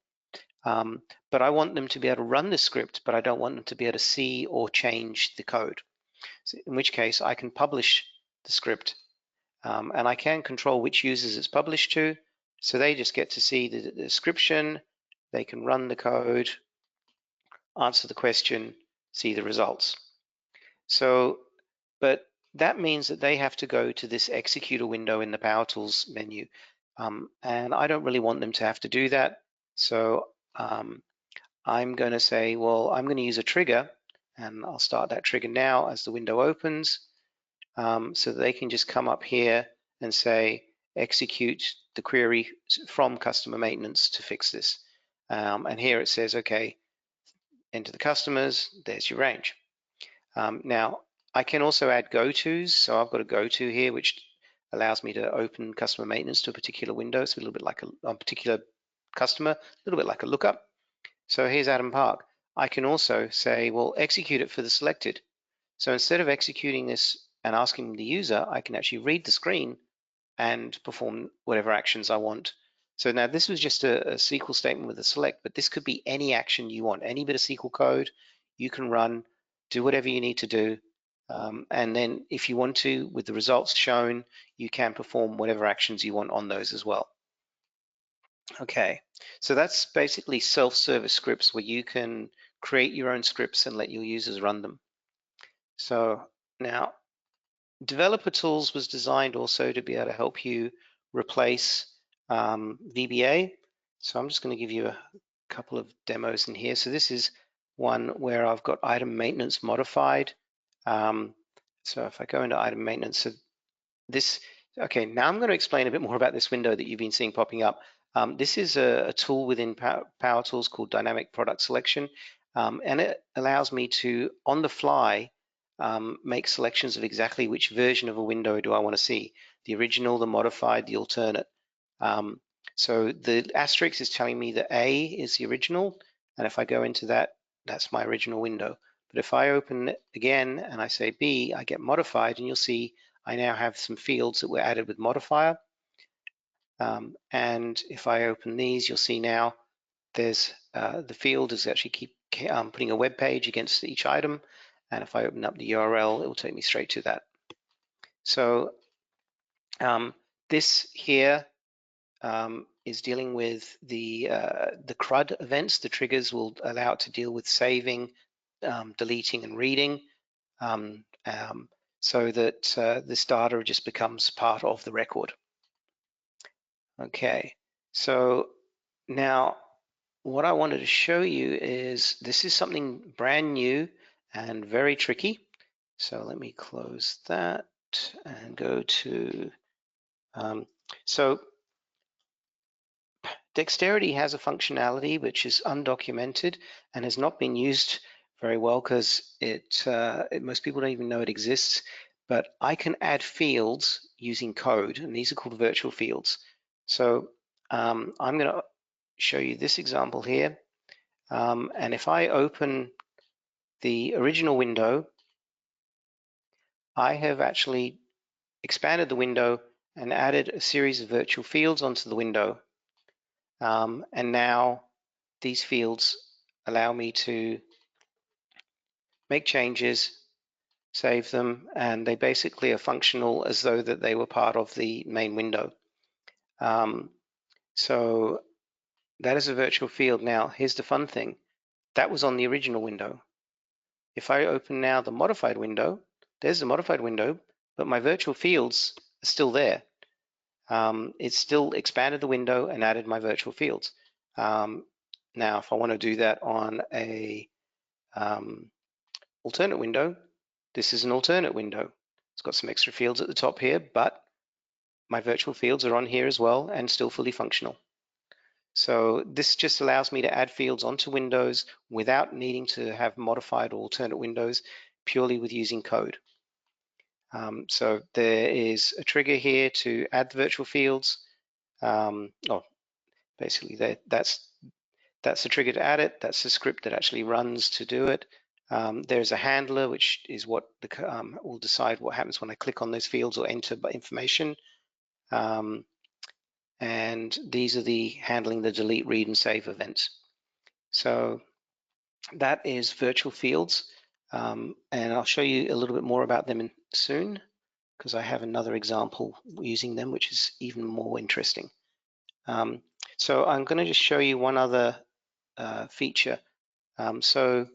But I want them to be able to run the script, but I don't want them to be able to see or change the code. So in which case, I can publish the script, and I can control which users it's published to. So they just get to see the description, they can run the code, answer the question, see the results. So, but that means that they have to go to this executor window in the Power Tools menu. And I don't really want them to have to do that. So I'm going to say, well, I'm going to use a trigger, and I'll start that trigger now as the window opens, so that they can just come up here and say, execute the query from customer maintenance to fix this. And here it says, okay, enter the customers, there's your range. Now, I can also add go-tos. So I've got a go-to here, which allows me to open customer maintenance to a particular window. It's a little bit like a particular customer, a little bit like a lookup. So here's Adam Park. I can also say, well, execute it for the selected. So instead of executing this and asking the user, I can actually read the screen and perform whatever actions I want. So now this was just a SQL statement with a select, but this could be any action you want, any bit of SQL code you can run, do whatever you need to do. And then if you want to, with the results shown, you can perform whatever actions you want on those as well. Okay, so that's basically self-service scripts where you can create your own scripts and let your users run them. So now, Developer Tools was designed also to be able to help you replace VBA. So I'm just going to give you a couple of demos in here. So this is one where I've got item maintenance modified. So if I go into item maintenance, so this, okay, now I'm going to explain a bit more about this window that you've been seeing popping up. This is a tool within Power Tools called Dynamic Product Selection, and it allows me to, on the fly, make selections of exactly which version of a window do I want to see, the original, the modified, the alternate. So the asterisk is telling me that A is the original, and if I go into that, that's my original window. But if I open it again and I say B, I get modified, and you'll see I now have some fields that were added with modifier. And if I open these, you'll see now there's the field is actually putting a web page against each item. And if I open up the URL, it will take me straight to that. So this here is dealing with the CRUD events. The triggers will allow it to deal with saving, deleting, and reading, so that this data just becomes part of the record. Okay, so now what I wanted to show you is this is something brand new and very tricky. So let me close that and go to, so Dexterity has a functionality which is undocumented and has not been used very well because most people don't even know it exists, but I can add fields using code, and these are called virtual fields. So I'm going to show you this example here. And if I open the original window, I have actually expanded the window and added a series of virtual fields onto the window. And now these fields allow me to make changes, save them, and they basically are functional as though that they were part of the main window. So that is a virtual field. Now, here's the fun thing. That was on the original window. If I open now the modified window, there's the modified window, but my virtual fields are still there. It's still expanded the window and added my virtual fields. Now, if I want to do that on a alternate window, this is an alternate window. It's got some extra fields at the top here, but my virtual fields are on here as well and still fully functional. So this just allows me to add fields onto windows without needing to have modified or alternate windows, purely with using code. So there is a trigger here to add the virtual fields. Basically that's the trigger to add it. That's the script that actually runs to do it. There's a handler, which is what will decide what happens when I click on those fields or enter information. And these are the handling the delete, read, and save events. So that is virtual fields. And I'll show you a little bit more about them soon, because I have another example using them, which is even more interesting. So I'm going to just show you one other feature. So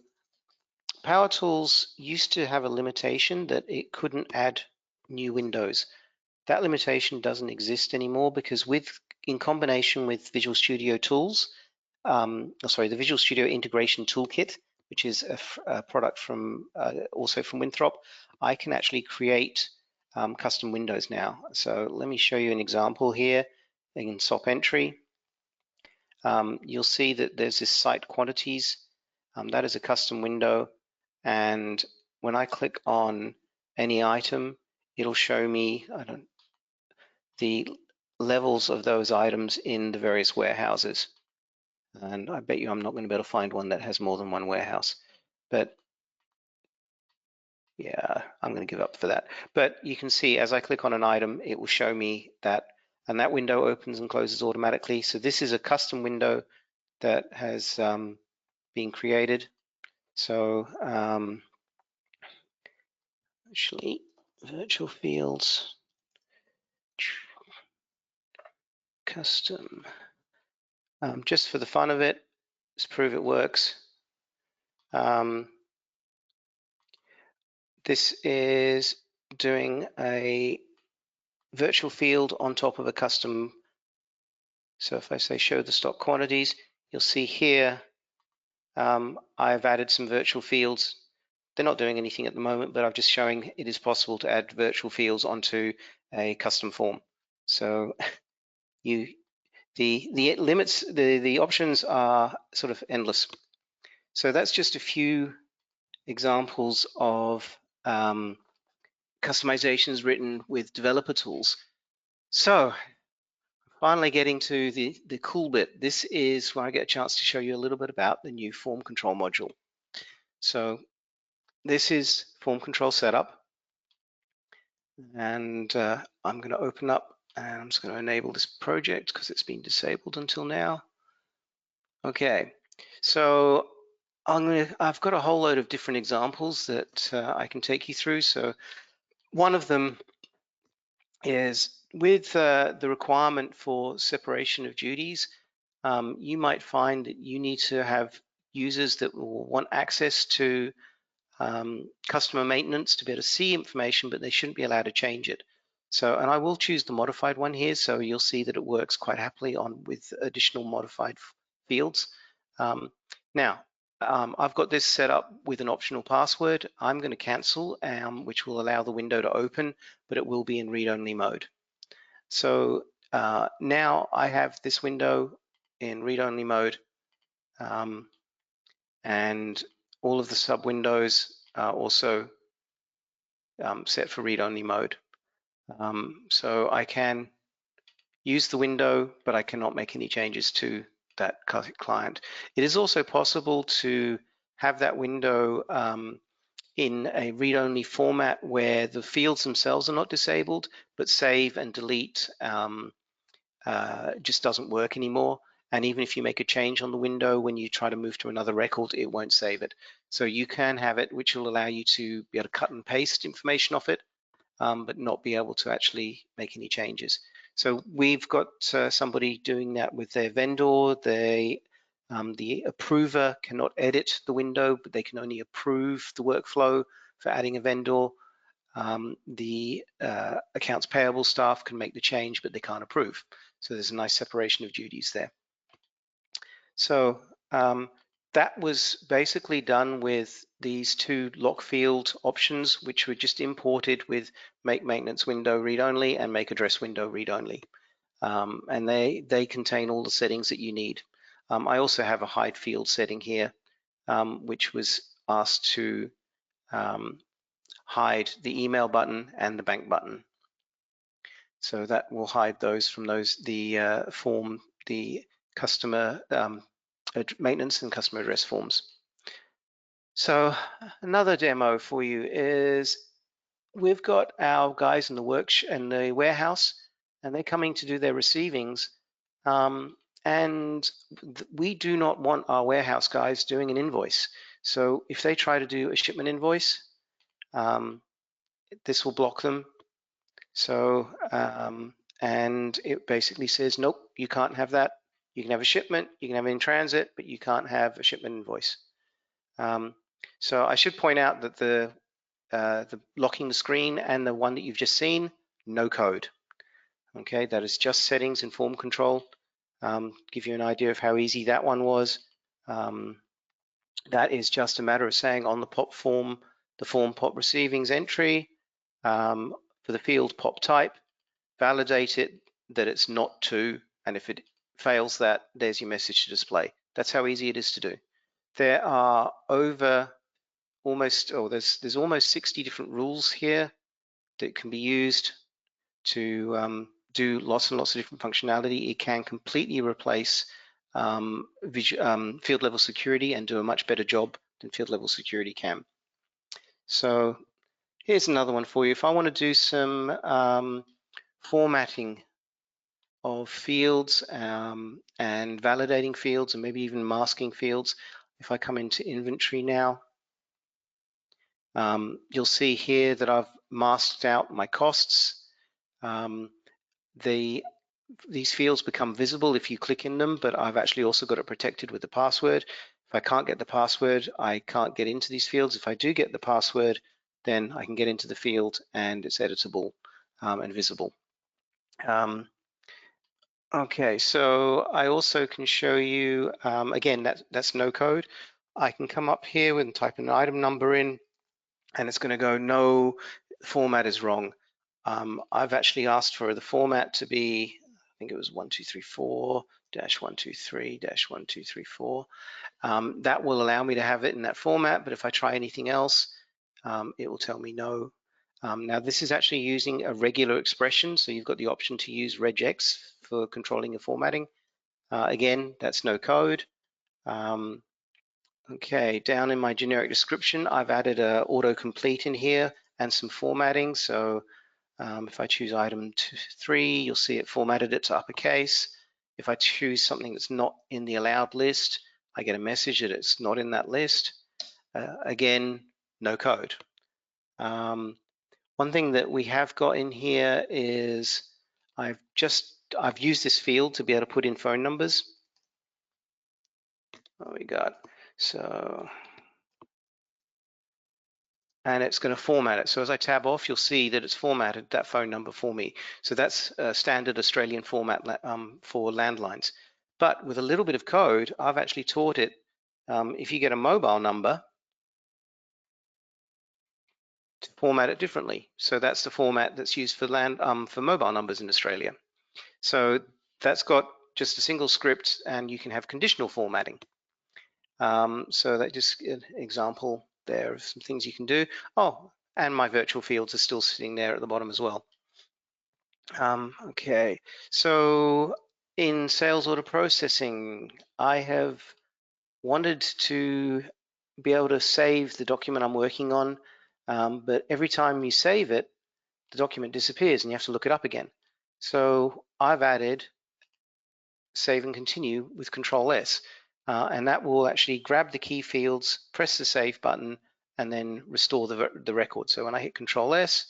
Power Tools used to have a limitation that it couldn't add new windows. That limitation doesn't exist anymore, because in combination with Visual Studio Tools, the Visual Studio Integration Toolkit, which is a product from also from Winthrop, I can actually create custom windows now. So let me show you an example here. In SOP entry, you'll see that there's this site quantities. That is a custom window, and when I click on any item, it'll show me the levels of those items in the various warehouses. And I bet you I'm not going to be able to find one that has more than one warehouse. But yeah, I'm going to give up for that. But you can see as I click on an item, it will show me that, and that window opens and closes automatically. So this is a custom window that has been created. So actually, virtual fields, custom. Just for the fun of it, let's prove it works. This is doing a virtual field on top of a custom. So if I say show the stock quantities, you'll see here I've added some virtual fields. They're not doing anything at the moment, but I'm just showing it is possible to add virtual fields onto a custom form. So the limits, the options are sort of endless. So that's just a few examples of customizations written with developer tools. So finally getting to the cool bit. This is where I get a chance to show you a little bit about the new form control module. So this is form control setup, and I'm going to open up and I'm just going to enable this project because it's been disabled until now. Okay, so I've got a whole load of different examples that I can take you through. So one of them is with the requirement for separation of duties. You might find that you need to have users that will want access to customer maintenance to be able to see information, but they shouldn't be allowed to change it. So, and I will choose the modified one here, so you'll see that it works quite happily with additional modified fields. Now, I've got this set up with an optional password. I'm going to cancel, which will allow the window to open, but it will be in read-only mode. So now I have this window in read-only mode, and all of the sub-windows are also set for read-only mode. So I can use the window, but I cannot make any changes to that client. It is also possible to have that window in a read-only format where the fields themselves are not disabled, but save and delete just doesn't work anymore. And even if you make a change on the window, when you try to move to another record, it won't save it. So you can have it, which will allow you to be able to cut and paste information off it, but not be able to actually make any changes. So we've got somebody doing that with their vendor. The approver cannot edit the window, but they can only approve the workflow for adding a vendor. The accounts payable staff can make the change, but they can't approve. So there's a nice separation of duties there. So that was basically done with these two lock field options, which were just imported with make maintenance window read only and make address window read only. And they contain all the settings that you need. I also have a hide field setting here, which was asked to hide the email button and the bank button. So that will hide those from the customer maintenance and customer address forms. So another demo for you is we've got our guys in the warehouse, and they're coming to do their receivings. And we do not want our warehouse guys doing an invoice. So if they try to do a shipment invoice, this will block them. So, and it basically says, nope, you can't have that. You can have a shipment, you can have it in transit, but you can't have a shipment invoice. So I should point out that the locking the screen and the one that you've just seen, no code. Okay, that is just settings and form control. Give you an idea of how easy that one was. That is just a matter of saying on the POP form, the form POP receivings entry, for the field POP type, validate it that it's not to, and if it fails that, there's your message to display. That's how easy it is to do. There are there's almost 60 different rules here that can be used to do lots and lots of different functionality. It can completely replace field level security and do a much better job than field level security can. So here's another one for you. If I want to do some formatting of fields and validating fields and maybe even masking fields, if I come into inventory now, you'll see here that I've masked out my costs. These fields become visible if you click in them, but I've actually also got it protected with the password. If I can't get the password, I can't get into these fields. If I do get the password, then I can get into the field and it's editable and visible. Okay, so I also can show you, again, that's no code. I can come up here and type an item number in, and it's going to go, no, format is wrong. I've actually asked for the format to be, I think it was 1234-123-1234. That will allow me to have it in that format, but if I try anything else, it will tell me no. Now this is actually using a regular expression, so you've got the option to use regex for controlling your formatting. Again, that's no code. Okay, down in my generic description, I've added a autocomplete in here and some formatting. So if I choose item 3, you'll see it formatted it to uppercase. If I choose something that's not in the allowed list, I get a message that it's not in that list. Again, no code. One thing that we have got in here is I've used this field to be able to put in phone numbers. What we got? So, and it's going to format it. So as I tab off, you'll see that it's formatted that phone number for me. So that's a standard Australian format for landlines. But with a little bit of code, I've actually taught it, if you get a mobile number, to format it differently. So that's the format that's used for mobile numbers in Australia. So that's got just a single script, and you can have conditional formatting. So that just an example there of some things you can do. Oh, and my virtual fields are still sitting there at the bottom as well. Okay, so in sales order processing, I have wanted to be able to save the document I'm working on, but every time you save it, the document disappears and you have to look it up again. So I've added save and continue with Control S, and that will actually grab the key fields, press the save button, and then restore the record. So when I hit Control S,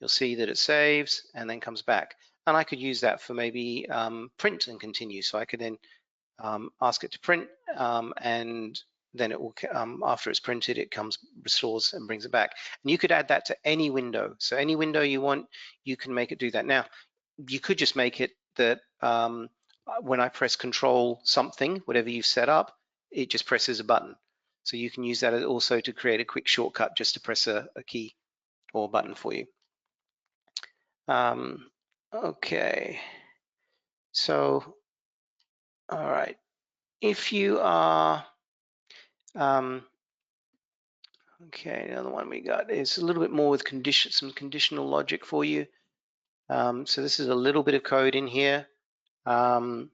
you'll see that it saves and then comes back. And I could use that for maybe print and continue. So I could then ask it to print, and then it will, after it's printed, it comes, restores and brings it back. And you could add that to any window. So any window you want, you can make it do that. Now, you could just make it that when I press Control something, whatever you've set up, it just presses a button. So you can use that also to create a quick shortcut just to press a key or a button for you. Okay, so all right, if you are okay, the other one we got is a little bit more with some conditional logic for you. So this is a little bit of code in here on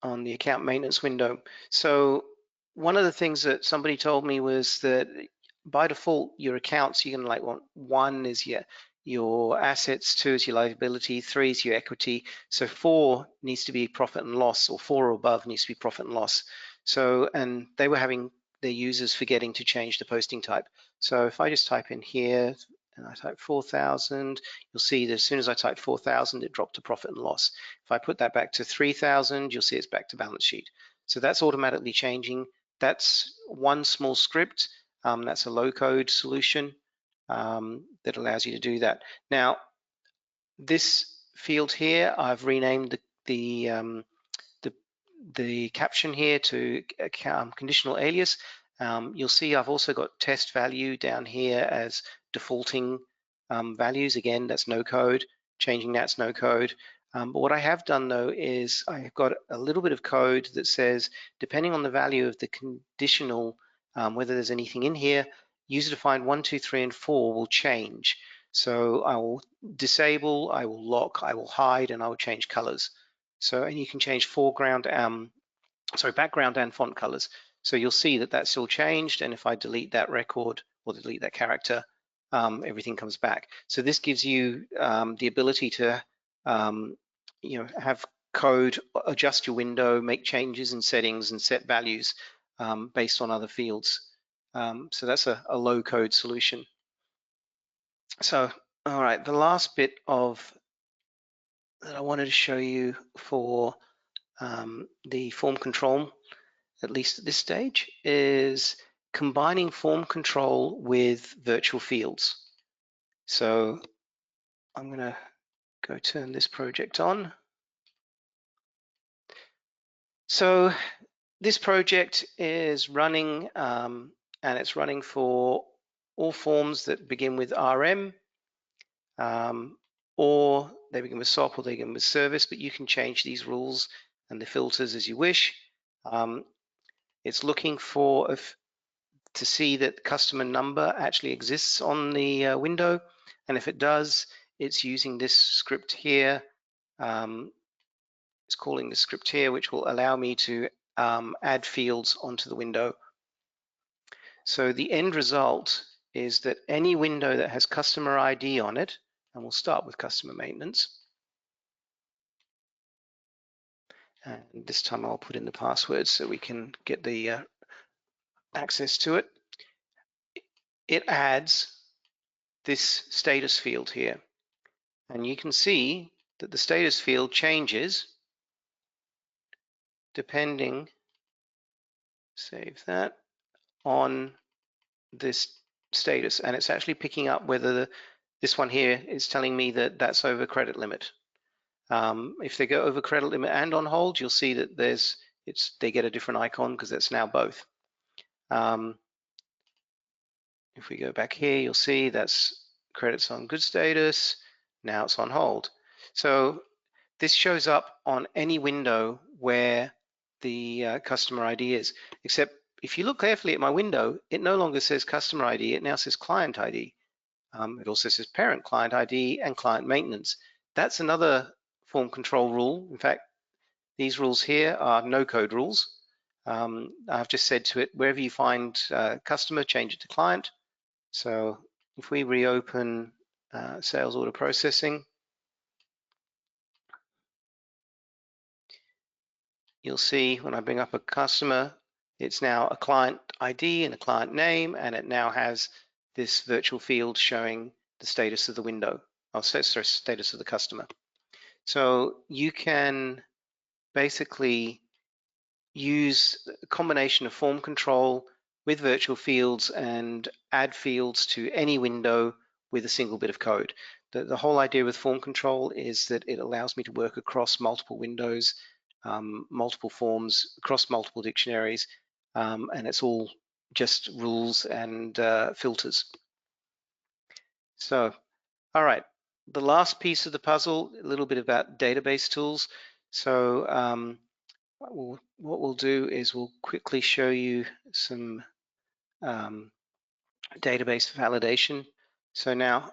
the account maintenance window. So one of the things that somebody told me was that by default, your accounts, you're gonna like want 1 is your assets, 2 is your liability, 3 is your equity. So 4 needs to be profit and loss, or 4 or above needs to be profit and loss. So, and they were having their users forgetting to change the posting type. So if I just type in here and I type 4,000, you'll see that as soon as I type 4,000, it dropped to profit and loss. If I put that back to 3,000, you'll see it's back to balance sheet. So that's automatically changing. That's one small script. That's a low-code solution that allows you to do that. Now, this field here, I've renamed the caption here to conditional alias. You'll see I've also got test value down here as defaulting values. Again, that's no code. Changing that's no code. But what I have done though is I've got a little bit of code that says, depending on the value of the conditional, whether there's anything in here, user-defined 1, 2, 3, and 4 will change. So I will disable, I will lock, I will hide, and I will change colors. So, and you can change background and font colors. So you'll see that that's still changed. And if I delete that record or delete that character, everything comes back. So this gives you the ability to, have code, adjust your window, make changes in settings and set values based on other fields. So that's a low code solution. So, all right, the last bit that I wanted to show you for the form control, at least at this stage, is combining form control with virtual fields. So I'm going to go turn this project on. So this project is running, and it's running for all forms that begin with RM, or they begin with SOP, or they begin with service, but you can change these rules and the filters as you wish. It's looking to see that customer number actually exists on the window, and if it does, it's using this script here. It's calling the script here, which will allow me to add fields onto the window. So the end result is that any window that has customer ID on it, and we'll start with customer maintenance. And this time I'll put in the password so we can get the access to it. It adds this status field here. And you can see that the status field changes depending, save that, on this status. And it's actually picking up whether this one here is telling me that that's over credit limit. If they go over credit limit and on hold, you'll see that they get a different icon because it's now both. If we go back here, you'll see that's credits on good status. Now it's on hold. So this shows up on any window where the customer ID is, except if you look carefully at my window, it no longer says customer ID, it now says client ID. It also says parent client ID and client maintenance. That's another form control rule. In fact, These rules here are no-code rules. I've just said to it, wherever you find customer, change it to client. So if we reopen sales order processing, you'll see when I bring up a customer, it's now a client ID and a client name, and it now has this virtual field showing the status of the window, or sorry, status of the customer. So you can basically use a combination of form control with virtual fields and add fields to any window with a single bit of code. The whole idea with form control is that it allows me to work across multiple windows, multiple forms, across multiple dictionaries, and it's all just rules and filters. So, all right, the last piece of the puzzle, a little bit about database tools. So what we'll do is we'll quickly show you some database validation. So now,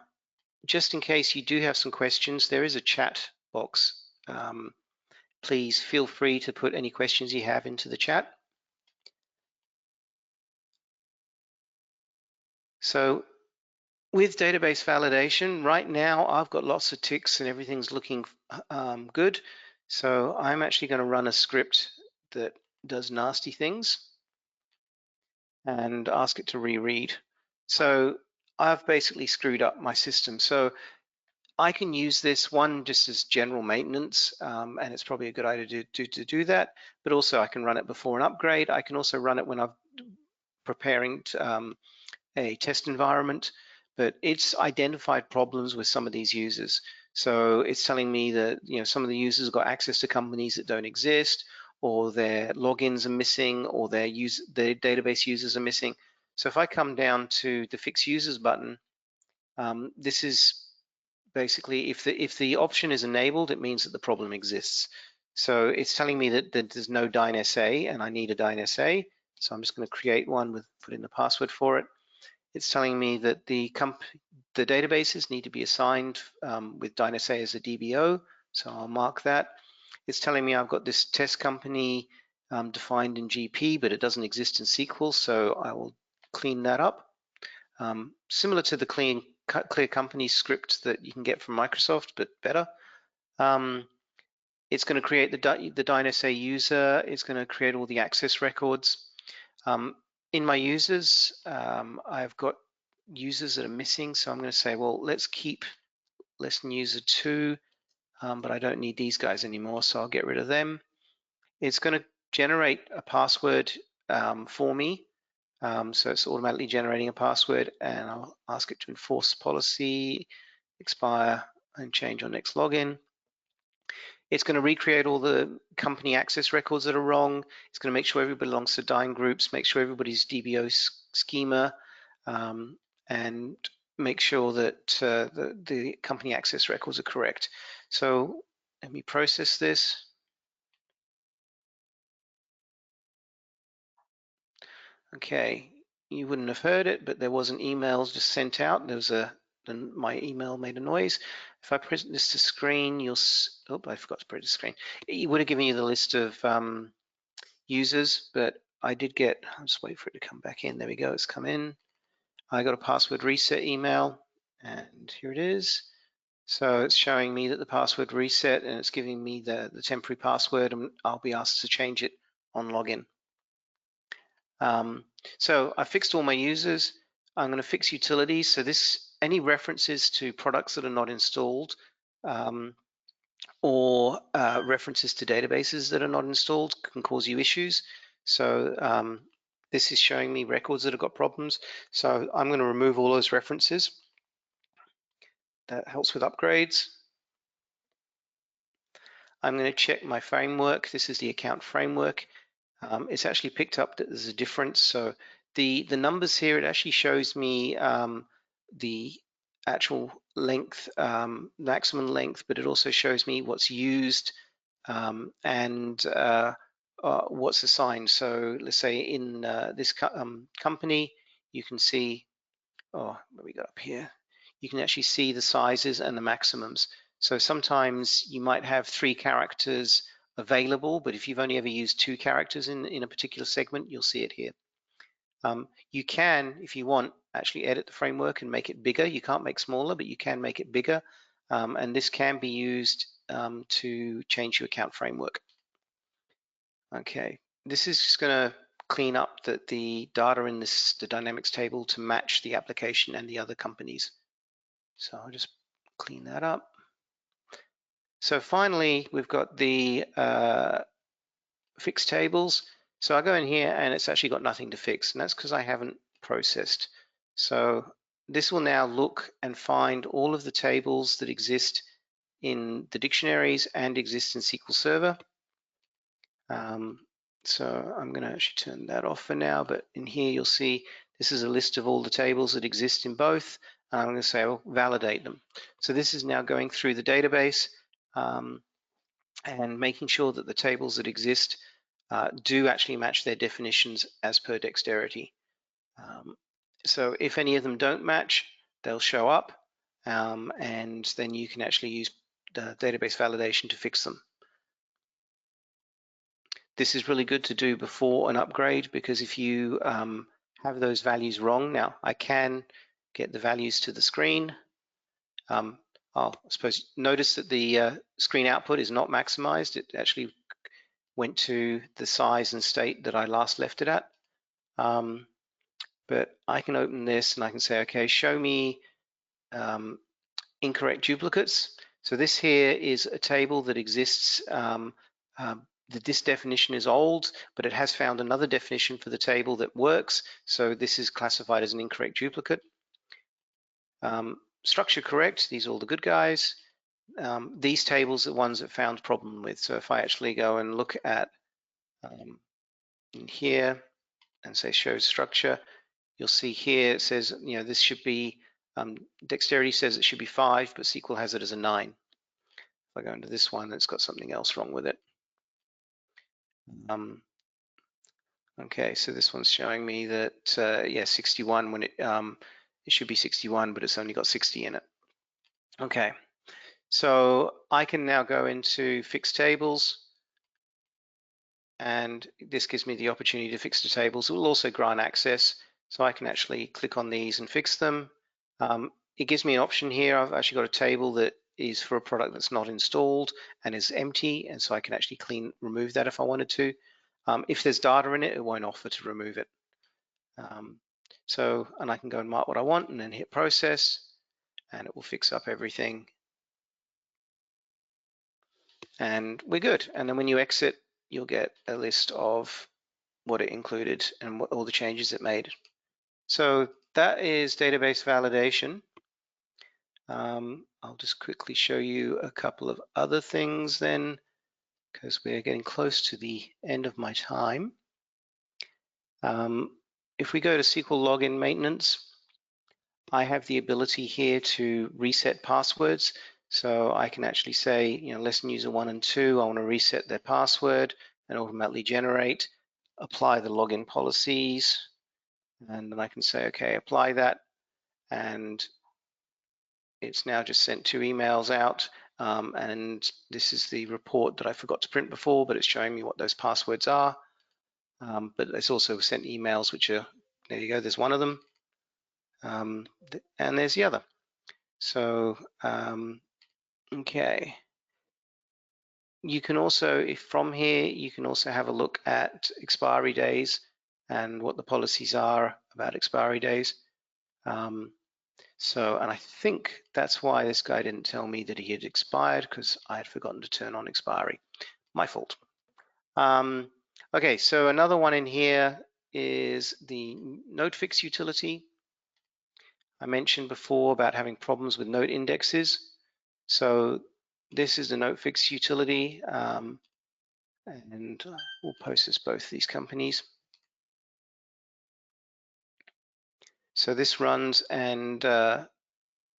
just in case you do have some questions, there is a chat box. Please feel free to put any questions you have into the chat. So with database validation, right now I've got lots of ticks and everything's looking good. So I'm actually going to run a script that does nasty things and ask it to reread. So I've basically screwed up my system. So I can use this one just as general maintenance, and it's probably a good idea to do that, but also I can run it before an upgrade. I can also run it when I'm preparing a test environment, but it's identified problems with some of these users. So it's telling me that some of the users have got access to companies that don't exist, or their logins are missing, or their database users are missing. So if I come down to the Fix Users button, this is basically if the option is enabled, it means that the problem exists. So it's telling me that there's no DynSA, and I need a DynSA. So I'm just going to create one put in the password for it. It's telling me that the databases need to be assigned with DynSA as a DBO, so I'll mark that. It's telling me I've got this test company defined in GP, but it doesn't exist in SQL, so I will clean that up. Similar to the clear company script that you can get from Microsoft, but better. It's going to create the DynSA user. It's going to create all the access records. In my users, I've got users that are missing, so I'm going to say, well, let's keep lesson user 2, but I don't need these guys anymore, so I'll get rid of them. It's going to generate a password for me, so it's automatically generating a password, and I'll ask it to enforce policy, expire, and change on next login. It's going to recreate all the company access records that are wrong. It's going to make sure everybody belongs to Dyn groups, make sure everybody's DBO schema, and make sure that the company access records are correct. So let me process this. Okay, you wouldn't have heard it, but there was an email just sent out. There was my email made a noise. If I present this to screen, you'll, oh, I forgot to put it to screen. It would have given you the list of users, but I did get, I'll just wait for it to come back in. There we go, it's come in. I got a password reset email, and here it is. So it's showing me that the password reset, and it's giving me the temporary password, and I'll be asked to change it on login. So I fixed all my users. I'm going to fix utilities. So any references to products that are not installed, or references to databases that are not installed can cause you issues. So this is showing me records that have got problems. So I'm going to remove all those references. That helps with upgrades. I'm going to check my framework. This is the account framework. It's actually picked up that there's a difference. So the numbers here, it actually shows me the actual length, maximum length, but it also shows me what's used and what's assigned. So let's say in this company, you can see, what we got up here, you can actually see the sizes and the maximums. So sometimes you might have 3 characters available, but if you've only ever used 2 characters in a particular segment, you'll see it here. You can, if you want, actually edit the framework and make it bigger. You can't make smaller, but you can make it bigger. And this can be used to change your account framework. Okay, this is just going to clean up the data in the dynamics table to match the application and the other companies. So I'll just clean that up. So finally, we've got the fixed tables. So I go in here and it's actually got nothing to fix, and that's because I haven't processed. So this will now look and find all of the tables that exist in the dictionaries and exist in SQL Server. So I'm going to actually turn that off for now, but in here you'll see this is a list of all the tables that exist in both. I'm going to say, well, validate them. So this is now going through the database and making sure that the tables that exist do actually match their definitions as per dexterity. So if any of them don't match, they'll show up, and then you can actually use the database validation to fix them. This is really good to do before an upgrade, because if you have those values wrong, now I can get the values to the screen. I suppose notice that the screen output is not maximized. It actually went to the size and state that I last left it at. But I can open this and I can say, okay, show me incorrect duplicates. So this here is a table that exists. This definition is old, but it has found another definition for the table that works. So this is classified as an incorrect duplicate. Structure correct, these are all the good guys. These tables are ones that found problem with. So if I actually go and look at in here and say show structure, you'll see here it says, this should be, dexterity says it should be 5, but SQL has it as a 9. If I go into this one, it's got something else wrong with it. Okay, so this one's showing me that, yeah, 61 when it should be 61, but it's only got 60 in it. Okay, so I can now go into fixed tables, and this gives me the opportunity to fix the tables. It will also grant access, so I can actually click on these and fix them. It gives me an option here. I've actually got a table that is for a product that's not installed and is empty, and so I can actually remove that if I wanted to. If there's data in it, it won't offer to remove it. And I can go and mark what I want and then hit process, and it will fix up everything. And we're good. And then when you exit, you'll get a list of what it included and what all the changes it made. So that is database validation. I'll just quickly show you a couple of other things then, because we're getting close to the end of my time. If we go to SQL login maintenance, I have the ability here to reset passwords. So I can actually say, lesson user 1 and 2, I want to reset their password and automatically generate, apply the login policies, and then I can say, okay, apply that, and it's now just sent 2 emails out, and this is the report that I forgot to print before, but it's showing me what those passwords are. But it's also sent emails which are, there you go, there's one of them, and there's the other. So, okay. You can also, if from here, you can also have a look at expiry days and what the policies are about expiry days. And I think that's why this guy didn't tell me that he had expired, because I had forgotten to turn on expiry. My fault. Okay, so another one in here is the note fix utility. I mentioned before about having problems with note indexes. So this is the note fix utility, and we'll post this both these companies. So this runs and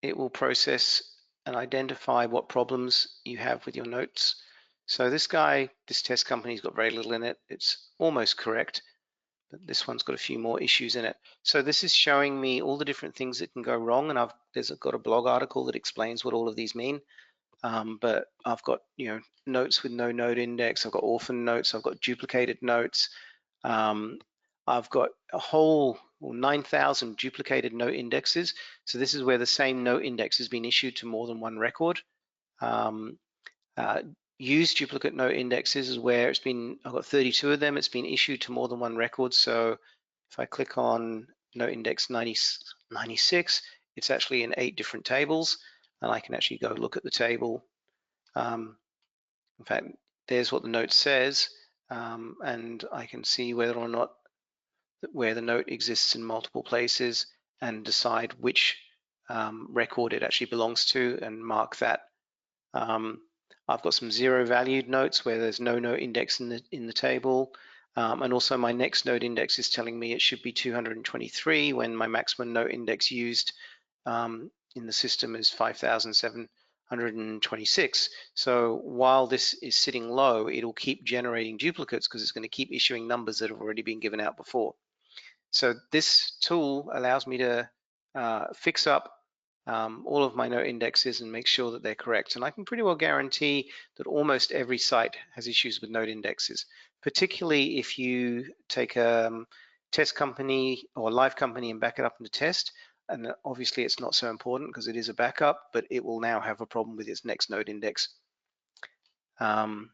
it will process and identify what problems you have with your notes. So this test company's got very little in it. It's almost correct, but this one's got a few more issues in it. So this is showing me all the different things that can go wrong, and there's got a blog article that explains what all of these mean. but I've got notes with no node index. I've got orphan notes. I've got duplicated notes. I've got a whole 9,000 duplicated note indexes. So this is where the same note index has been issued to more than one record. Use duplicate note indexes is where I've got 32 of them. It's been issued to more than one record. So if I click on note index 96, it's actually in 8 different tables, and I can actually go look at the table. In fact, there's what the note says, and I can see whether or not where the note exists in multiple places and decide which record it actually belongs to and mark that. I've got some zero valued notes where there's no note index in the table, and also my next node index is telling me it should be 223 when my maximum note index used in the system is 5,726. So while this is sitting low, it'll keep generating duplicates because it's going to keep issuing numbers that have already been given out before. So this tool allows me to fix up all of my note indexes and make sure that they're correct. And I can pretty well guarantee that almost every site has issues with note indexes, particularly if you take a test company or live company and back it up into test. And obviously it's not so important because it is a backup, but it will now have a problem with its next node index. All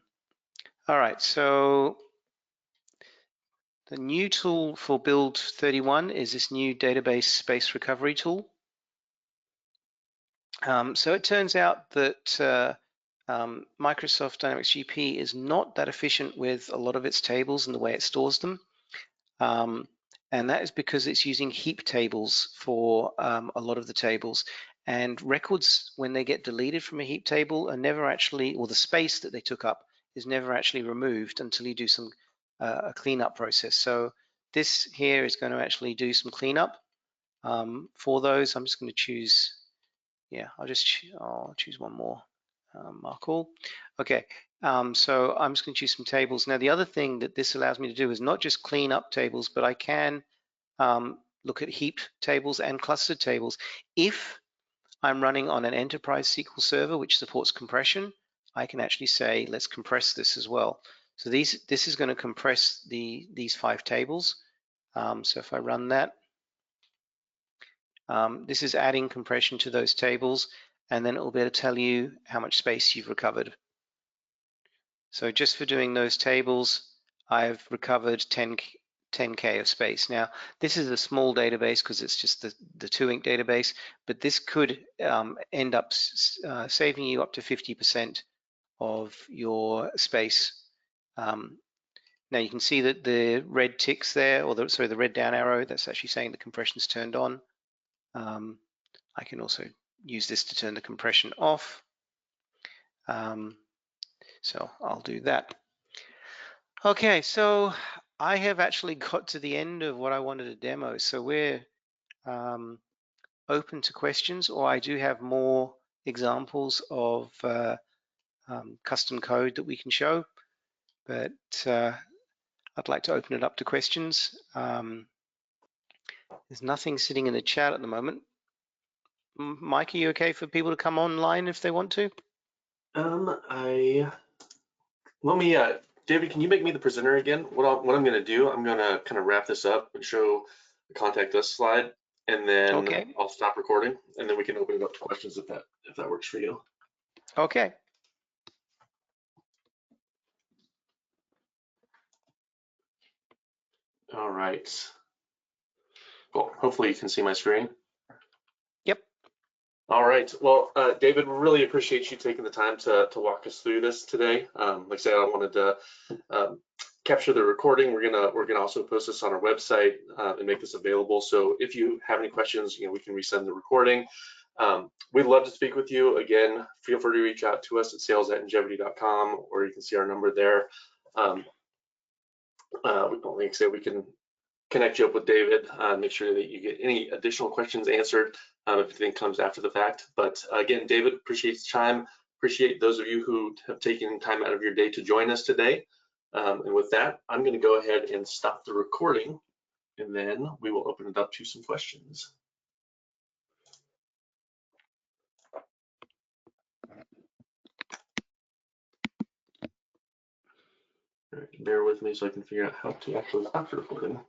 right, so the new tool for build 31 is this new database space recovery tool. So it turns out that Microsoft Dynamics GP is not that efficient with a lot of its tables and the way it stores them. And that is because it's using heap tables for a lot of the tables. And records, when they get deleted from a heap table, are never actually, or the space that they took up is never actually removed until you do some a cleanup process. So this here is going to actually do some cleanup for those. I'm just going to choose, yeah, I'll choose one more. Mark all. Okay, so I'm just going to choose some tables. Now, the other thing that this allows me to do is not just clean up tables, but I can look at heaped tables and clustered tables. If I'm running on an enterprise SQL server which supports compression, I can actually say, let's compress this as well. So this is going to compress these 5 tables. So if I run that, this is adding compression to those tables, and then it will be able to tell you how much space you've recovered. So just for doing those tables, I've recovered 10K of space. Now, this is a small database because it's just the 2-ink database, but this could end up saving you up to 50% of your space. Now you can see that the red ticks there, or the red down arrow, that's actually saying the compression's turned on. I can also use this to turn the compression off. So I'll do that. Okay, so I have actually got to the end of what I wanted to demo. So we're open to questions, or I do have more examples of custom code that we can show, but I'd like to open it up to questions. There's nothing sitting in the chat at the moment. Mike, are you okay for people to come online if they want to? David, can you make me the presenter again? What I'm going to do, I'm going to kind of wrap this up and show the contact us slide, and then Okay. I'll stop recording, and then we can open it up to questions if that works for you. Okay. All right. Cool. Hopefully you can see my screen. Yep. All right. Well, David, really appreciate you taking the time to walk us through this today. Like I said, I wanted to capture the recording. We're gonna also post this on our website and make this available. So if you have any questions, we can resend the recording. We'd love to speak with you. Again, feel free to reach out to us at sales@njevity.com, or you can see our number there. Like I said, we can connect you up with David, make sure that you get any additional questions answered if anything comes after the fact. But again, David, appreciate the time. Appreciate those of you who have taken time out of your day to join us today. And with that, I'm going to go ahead and stop the recording, and then we will open it up to some questions. bear with me so I can figure out how to actually stop the recording.